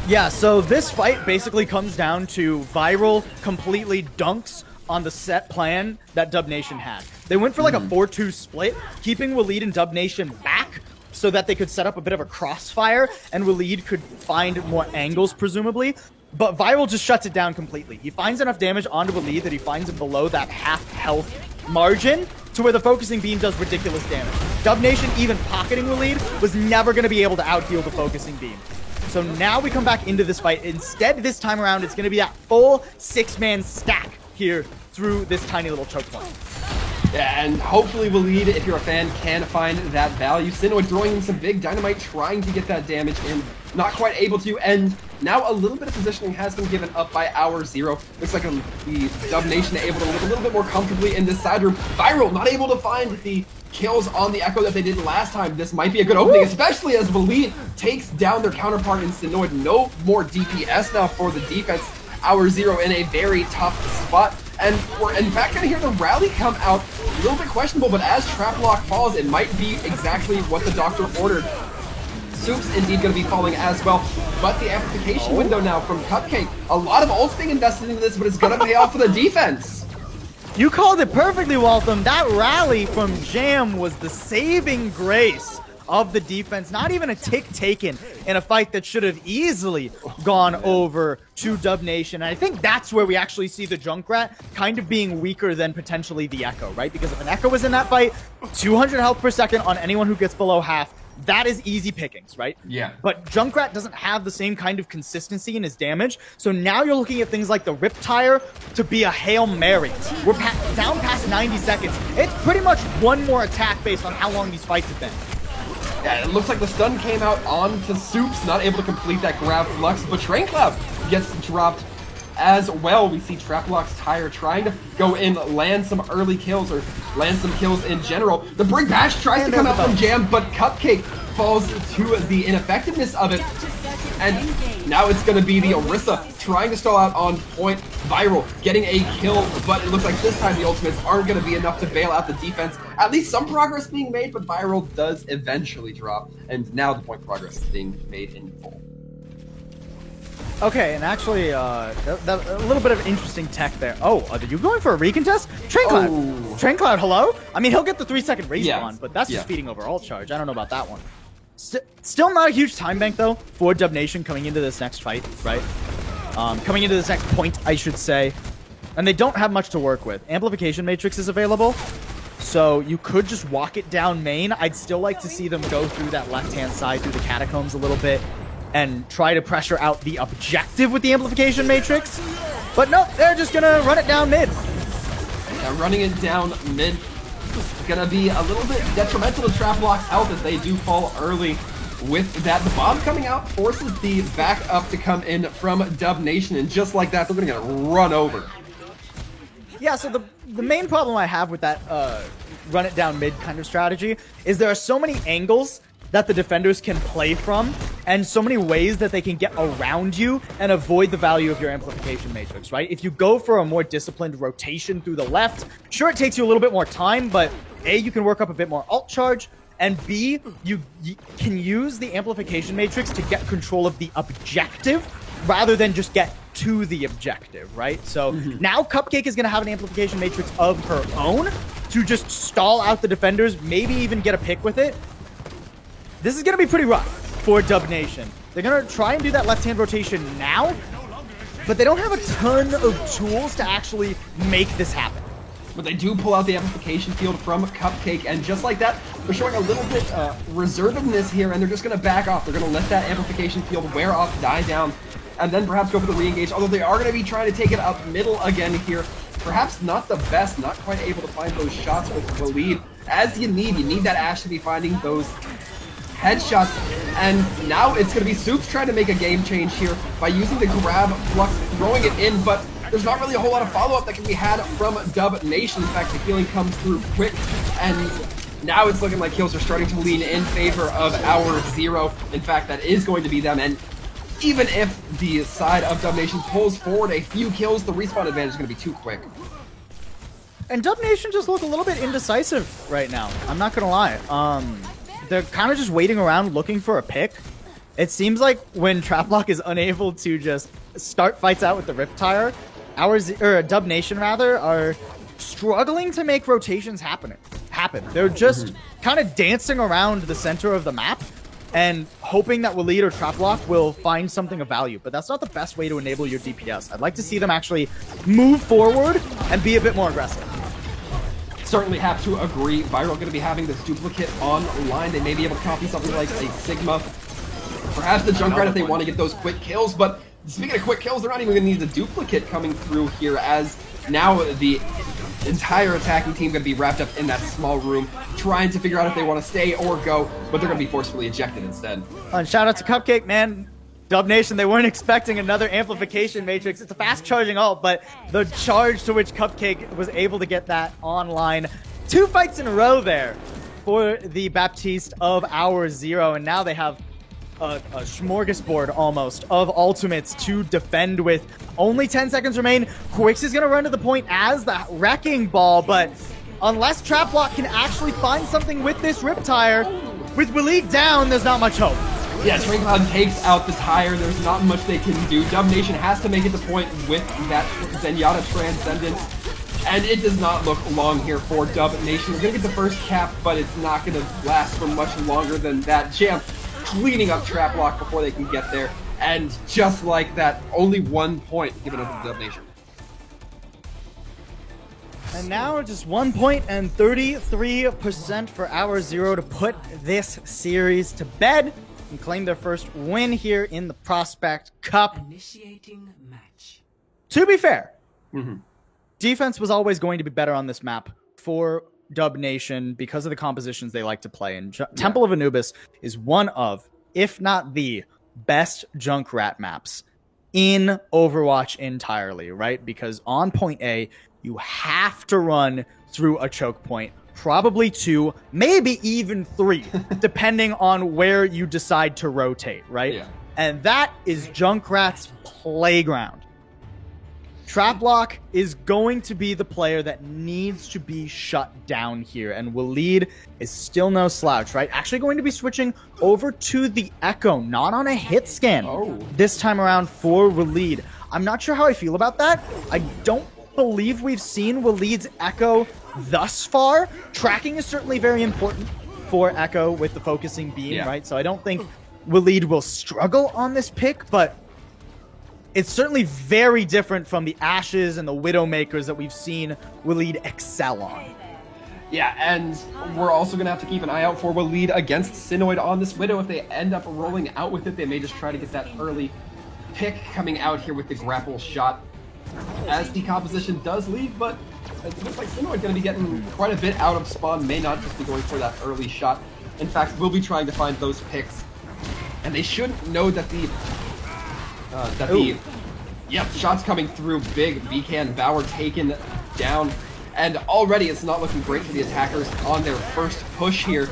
Yeah, so this fight basically comes down to Viral completely dunks on the set plan that Dub Nation had. They went for like a 4-2 split, keeping Waleed and Dub Nation back so that they could set up a bit of a crossfire and Waleed could find more angles, presumably. but Viral just shuts it down completely. He finds enough damage onto Waleed that he finds him below that half health margin to where the focusing beam does ridiculous damage. Dub Nation even pocketing Waleed was never going to be able to out-heal the focusing beam. So now we come back into this fight. Instead, this time around, it's going to be that full 6-man stack here through this tiny little choke point. Yeah, and hopefully Waleed, if you're a fan, can find that value. Synoid throwing in some big dynamite, trying to get that damage in. Not quite able to, and now a little bit of positioning has been given up by Hour Zero. Looks like the Dub Nation able to live a little bit more comfortably in this side room. Viral not able to find the kills on the Echo that they did last time. This might be a good opening, especially as Waleed takes down their counterpart in Synoid. No more DPS now for the defense. Hour Zero in a very tough spot. And we're in fact going to hear the rally come out. A little bit questionable, but as Trap Lock falls, it might be exactly what the doctor ordered. Soup's indeed going to be falling as well, but the amplification window now from Cupcake. A lot of ults being invested into this, but it's going to pay off for the defense. You called it perfectly, Waltham. That rally from Jam was the saving grace of the defense. Not even a tick taken in a fight that should have easily gone over to Dub Nation. And I think that's where we actually see the Junkrat kind of being weaker than potentially the Echo, right? Because if an Echo was in that fight, 200 health per second on anyone who gets below half, that is easy pickings, right? Yeah. But Junkrat doesn't have the same kind of consistency in his damage, so now you're looking at things like the Riptire to be a Hail Mary. We're down past 90 seconds. It's pretty much one more attack based on how long these fights have been. Yeah, it looks like the stun came out onto Soups, not able to complete that grab flux, but Train Cloud gets dropped as well. We see Traplock's Tire trying to go in, land some early kills, or land some kills in general. The Brig Bash tries to come out from Jam, but Cupcake falls to the ineffectiveness of it. And now it's going to be the Orisa trying to stall out on point. Viral getting a kill, but it looks like this time the ultimates aren't going to be enough to bail out the defense. At least some progress being made, but Viral does eventually drop, and now the point progress is being made in full. Okay, and actually, a little bit of interesting tech there. Oh, are you going for a recontest? Train Cloud. Oh. Train Cloud, hello? I mean, he'll get the 3-second respawn, Yeah. but that's just Yeah. feeding over ult charge. I don't know about that one. Still not a huge time bank, though, for Dub Nation coming into this next fight, right? Coming into this next point, I should say. And they don't have much to work with. Amplification Matrix is available, so you could just walk it down main. I'd still like to see them go through that left-hand side, through the Catacombs a little bit, and try to pressure out the objective with the Amplification Matrix. But no, they're just gonna run it down mid. Yeah, running it down mid is gonna be a little bit detrimental to Traplock's health as they do fall early with that. The bomb coming out forces the backup to come in from Dub Nation, and just like that, they're gonna get run over. Yeah, so the main problem I have with that run it down mid kind of strategy is there are so many angles that the defenders can play from, and so many ways that they can get around you and avoid the value of your Amplification Matrix, right? If you go for a more disciplined rotation through the left, sure, it takes you a little bit more time, but A, you can work up a bit more ult charge, and B, you can use the Amplification Matrix to get control of the objective rather than just get to the objective, right? So now Cupcake is going to have an Amplification Matrix of her own to just stall out the defenders, maybe even get a pick with it. This is going to be pretty rough for Dub Nation. They're going to try and do that left-hand rotation now, but they don't have a ton of tools to actually make this happen. But they do pull out the amplification field from Cupcake, and just like that, they're showing a little bit reservedness here, and they're just going to back off. They're going to let that amplification field wear off, die down, and then perhaps go for the re-engage, although they are going to be trying to take it up middle again here. Perhaps not the best, not quite able to find those shots with Waleed. As you need that Ashe to be finding those headshots, and now it's going to be Soups trying to make a game change here by using the grab flux, throwing it in, but there's not really a whole lot of follow-up that can be had from Dub Nation. In fact, the healing comes through quick, and now it's looking like kills are starting to lean in favor of Hour Zero. In fact, that is going to be them, and even if the side of Dub Nation pulls forward a few kills, the respawn advantage is going to be too quick. And Dub Nation just look a little bit indecisive right now. I'm not going to lie. They're kind of just waiting around looking for a pick. It seems like when Traplock is unable to just start fights out with the Riptire, Dub Nation rather, are struggling to make rotations happen. They're just kind of dancing around the center of the map, and hoping that Waleed or Traplock will find something of value. But that's not the best way to enable your DPS. I'd like to see them actually move forward and be a bit more aggressive. Certainly have to agree. Viral going to be having this duplicate online. They may be able to copy something like a Sigma. Perhaps the Junkrat if they want to get those quick kills, but speaking of quick kills, they're not even going to need the duplicate coming through here, as now the entire attacking team going to be wrapped up in that small room, trying to figure out if they want to stay or go, but they're going to be forcefully ejected instead. And shout out to Cupcake, man. Dub Nation, they weren't expecting another amplification matrix. It's a fast charging ult, but the charge to which Cupcake was able to get that online. 2 fights in a row there for the Baptiste of Hour Zero, and now they have a smorgasbord almost of ultimates to defend with. Only 10 seconds remain. Quix is going to run to the point as the Wrecking Ball, but unless Traplock can actually find something with this Riptire, with Waleed down, there's not much hope. Yeah, Train Cloud takes out the tire. There's not much they can do. Dub Nation has to make it the point with that Zenyatta Transcendence, and it does not look long here for Dub Nation. We're going to get the first cap, but it's not going to last for much longer than that. Jam cleaning up Traplock before they can get there, and just like that, only 1 point given up to Dub Nation. And now just 1 point and 33% for Hour Zero to put this series to bed and claim their first win here in the Prospect Cup. Initiating match. To be fair, defense was always going to be better on this map for Dub Nation because of the compositions they like to play. And Temple of Anubis is one of, if not the best Junkrat maps in Overwatch entirely, right? Because on point A, you have to run through a choke point, probably 2, maybe even 3, depending on where you decide to rotate, right? Yeah. And that is Junkrat's playground. Traplock is going to be the player that needs to be shut down here, and Waleed is still no slouch, right? Actually going to be switching over to the Echo, not on a hit scan this time around for Waleed. I'm not sure how I feel about that. I don't believe we've seen Waleed's Echo thus far. Tracking is certainly very important for Echo with the focusing beam, right? So I don't think Waleed will struggle on this pick, but it's certainly very different from the Ashes and the Widowmakers that we've seen Waleed excel on. Yeah, and we're also going to have to keep an eye out for Waleed against Sinoid on this Widow. If they end up rolling out with it, they may just try to get that early pick coming out here with the grapple shot, as the composition does leave, but it looks like Sinoid going to be getting quite a bit out of spawn, may not just be going for that early shot. In fact, we'll be trying to find those picks, and they should know that shots coming through big. Vcan Bauer taken down, and already it's not looking great for the attackers on their first push here.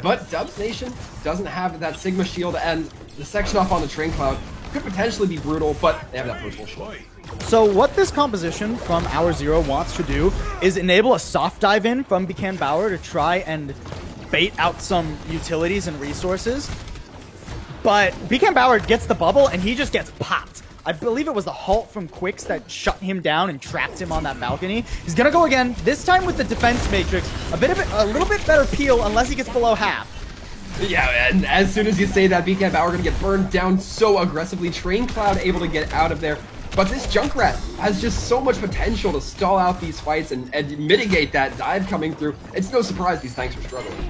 But Dubs Nation doesn't have that Sigma shield, and the section off on the Train Cloud could potentially be brutal, but they have that personal shield. So what this composition from Hour Zero wants to do is enable a soft dive in from Vcan Bauer to try and bait out some utilities and resources. But Vcan Bauer gets the bubble and he just gets popped. I believe it was the halt from Quix that shut him down and trapped him on that balcony. He's gonna go again, this time with the defense matrix. A little bit better peel unless he gets below half. Yeah, and as soon as you say that, Vcan Bauer gonna get burned down so aggressively. Train Cloud able to get out of there. But this Junkrat has just so much potential to stall out these fights and mitigate that dive coming through. It's no surprise these tanks are struggling.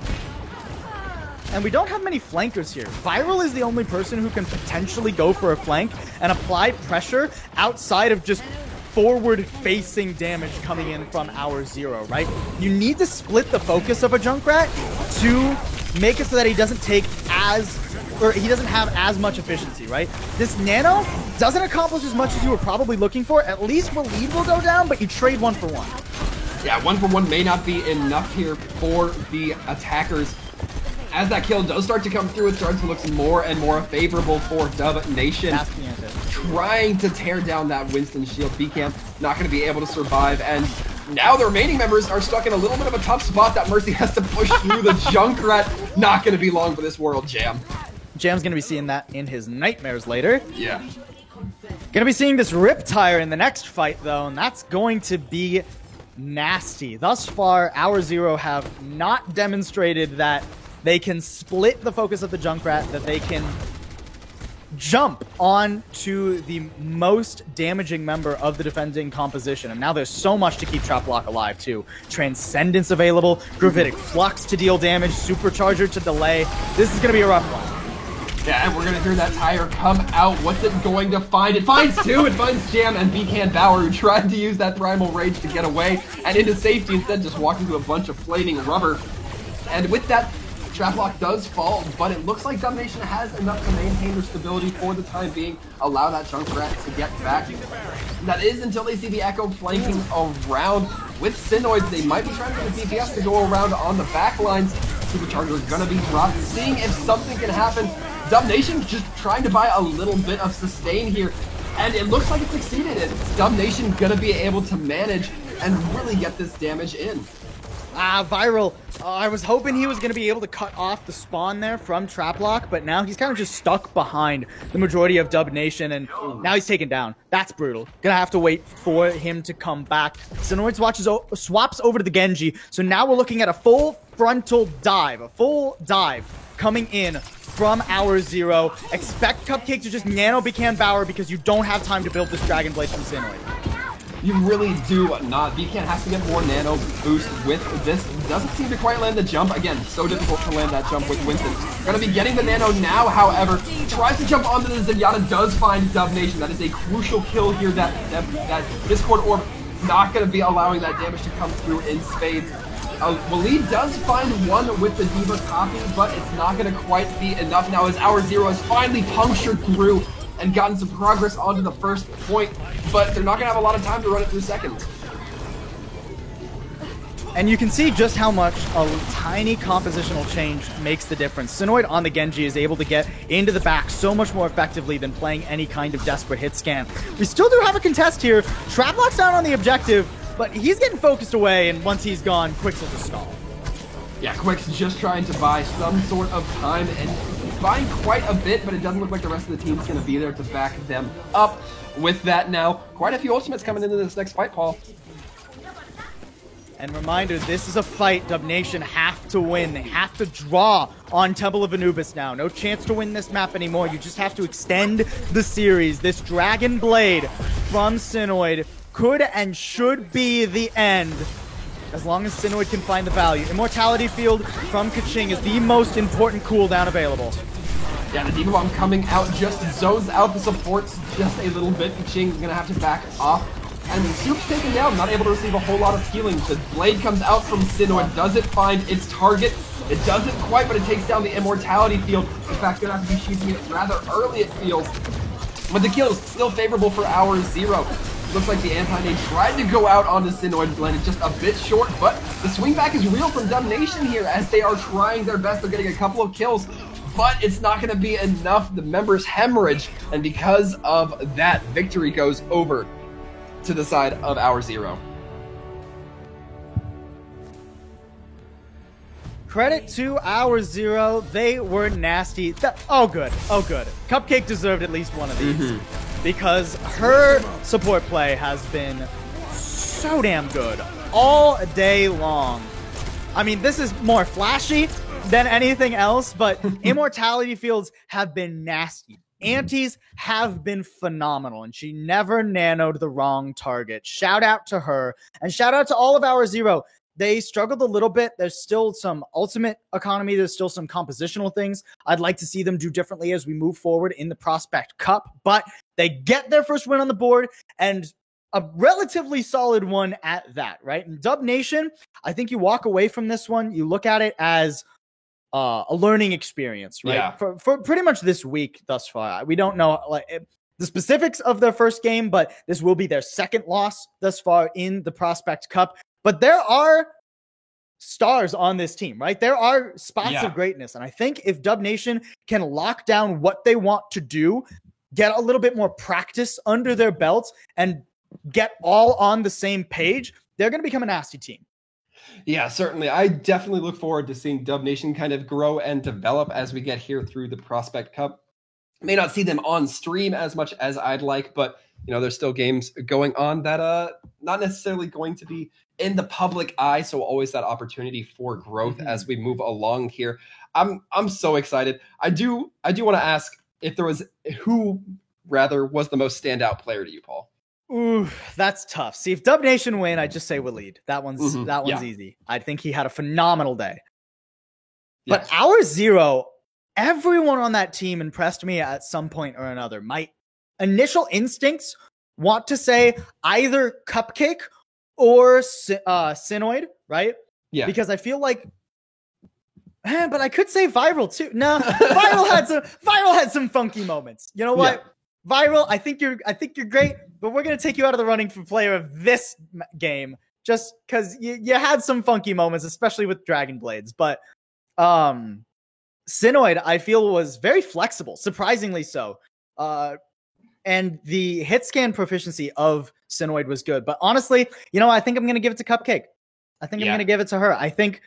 And we don't have many flankers here. Viral is the only person who can potentially go for a flank and apply pressure outside of just forward-facing damage coming in from Hour Zero, right? You need to split the focus of a Junkrat to make it so that he doesn't he doesn't have as much efficiency, right? This Nano doesn't accomplish as much as you were probably looking for. At least Waleed will go down, but you trade 1 for 1. Yeah, 1 for 1 may not be enough here for the attackers. As that kill does start to come through, it starts to look more and more favorable for Dub Nation. Trying to tear down that Winston shield. Vcan not going to be able to survive, and now the remaining members are stuck in a little bit of a tough spot that Mercy has to push through the Junkrat. Not going to be long for this world, Jam. Jam's going to be seeing that in his nightmares later. Yeah. Going to be seeing this Riptire in the next fight, though, and that's going to be nasty. Thus far, Hour Zero have not demonstrated that they can split the focus of the Junkrat, that they can jump on to the most damaging member of the defending composition. And now there's so much to keep Traplock alive too. Transcendence available, Gravitic Flux to deal damage, Supercharger to delay. This is going to be a rough one. Yeah, and we're going to hear that tire come out. What's it going to find? It finds two! It finds Jam and Beacon Bauer, who tried to use that Primal Rage to get away and into safety, instead just walked into a bunch of flaming rubber. And with that, Traplock does fall, but it looks like Domination has enough to maintain their stability for the time being, allow that Junkrat to get back. That is until they see the Echo flanking around. With Synoids, they might be trying to get the DPS to go around on the back lines. Supercharger is gonna be dropped, seeing if something can happen. Domination just trying to buy a little bit of sustain here, and it looks like it succeeded. It's Domination gonna be able to manage and really get this damage in. Viral. I was hoping he was going to be able to cut off the spawn there from Traplock, but now he's kind of just stuck behind the majority of Dub Nation, and now he's taken down. That's brutal. Gonna have to wait for him to come back. Synoids swaps over to the Genji, so now we're looking at a full frontal dive, coming in from our Zero. Expect Cupcake to just nano Beacon Bauer because you don't have time to build this Dragon Blade from Synoid. You really do not. Beacon has to get more nano boost with this. Doesn't seem to quite land the jump. Again, so difficult to land that jump with Winston. Gonna be getting the nano now, however. Tries to jump onto the Zenyatta, does find Dub Nation. That is a crucial kill here. That Discord Orb not gonna be allowing that damage to come through in spades. Waleed does find one with the D.Va copy, but it's not gonna quite be enough now as our Zero is finally punctured through and gotten some progress onto the first point, but they're not gonna have a lot of time to run it through seconds. And you can see just how much a tiny compositional change makes the difference. Synoid on the Genji is able to get into the back so much more effectively than playing any kind of desperate hit scan. We still do have a contest here. Traplock's down on the objective, but he's getting focused away, and once he's gone, Quix will just stall. Yeah, Quix just trying to buy some sort of time, and buying quite a bit, but it doesn't look like the rest of the team's going to be there to back them up. With that now, quite a few ultimates coming into this next fight, Paul. And reminder, this is a fight Dub Nation have to win. They have to draw on Temple of Anubis now. No chance to win this map anymore. You just have to extend the series. This Dragon Blade from Synoid could and should be the end, as long as Synoid can find the value. Immortality Field from Keqing is the most important cooldown available. Yeah, the D.Va Bomb coming out just zones out the supports just a little bit. Keqing's gonna have to back off. And Soup's taken down, not able to receive a whole lot of healing. The blade comes out from Synoid. Does it find its target? It doesn't quite, but it takes down the Immortality Field. In fact, gonna have to be shooting it rather early, it feels. But the kill is still favorable for our Zero. Looks like the Anti-Nade tried to go out on the Synoid, landed just a bit short, but the swing back is real from Dub Nation here as they are trying their best. They're getting a couple of kills, but it's not going to be enough. The members hemorrhage, and because of that, victory goes over to the side of our Zero. Credit to our Zero. They were nasty. Oh, good. Oh, good. Cupcake deserved at least one of these. Because her support play has been so damn good all day long. I mean, this is more flashy than anything else, but Immortality Fields have been nasty. Antis have been phenomenal, and she never nanoed the wrong target. Shout out to her, and shout out to all of our Zero. They struggled a little bit. There's still some ultimate economy. There's still some compositional things I'd like to see them do differently as we move forward in the Prospect Cup. But they get their first win on the board, and a relatively solid one at that, right? And Dub Nation, I think you walk away from this one, you look at it as a learning experience, right? Yeah. For pretty much this week thus far. We don't know the specifics of their first game, but this will be their second loss thus far in the Prospect Cup. But there are stars on this team, right? There are spots of greatness. And I think if Dub Nation can lock down what they want to do, get a little bit more practice under their belts, and get all on the same page, they're going to become a nasty team. Yeah, certainly. I definitely look forward to seeing Dub Nation kind of grow and develop as we get here through the Prospect Cup. May not see them on stream as much as I'd like, but there's still games going on that not necessarily going to be in the public eye, so always that opportunity for growth as we move along here. I'm so excited. I do want to ask if there was who rather was the most standout player to you, Paul. Ooh, that's tough. See, if Dub Nation win, I just say Waleed. That one's easy. I think he had a phenomenal day. But our Zero, everyone on that team impressed me at some point or another. My initial instincts want to say either Cupcake or Sinoid, right? Yeah. Because I feel like, but I could say Viral too. No, Viral had some funky moments. You know what? Yeah. Viral, I think you're great, but we're gonna take you out of the running for player of this game just because you had some funky moments, especially with Dragon Blades. But Sinoid, I feel, was very flexible, surprisingly so. And the hit scan proficiency of Sinoid was good. But honestly, I think I'm gonna give it to Cupcake. I'm gonna give it to her. I think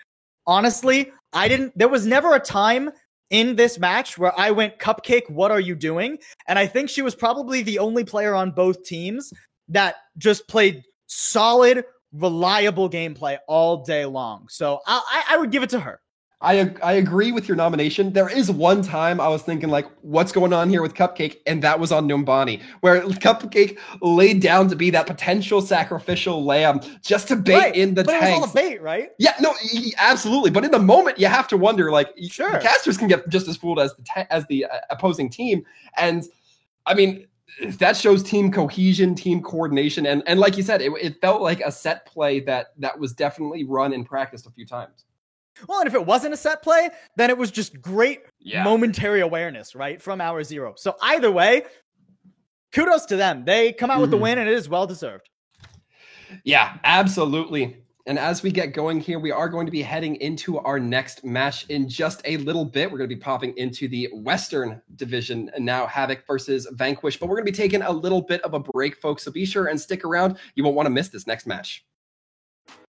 honestly, there was never a time in this match where I went, Cupcake, what are you doing? And I think she was probably the only player on both teams that just played solid, reliable gameplay all day long. So I would give it to her. I agree with your nomination. There is one time I was thinking, like, what's going on here with Cupcake? And that was on Numbani, where Cupcake laid down to be that potential sacrificial lamb just to bait in the tanks. It was all a bait, right? Yeah, no, absolutely. But in the moment, you have to wonder, like, sure, the casters can get just as fooled as the opposing team. And, I mean, that shows team cohesion, team coordination. And like you said, it felt like a set play that was definitely run and practiced a few times. Well, and if it wasn't a set play, then it was just great momentary awareness, right, from our Zero. So either way, kudos to them. They come out with the win, and it is well-deserved. Yeah, absolutely. And as we get going here, we are going to be heading into our next match in just a little bit. We're going to be popping into the Western Division now, Havoc versus Vanquish. But we're going to be taking a little bit of a break, folks. So be sure and stick around. You won't want to miss this next match.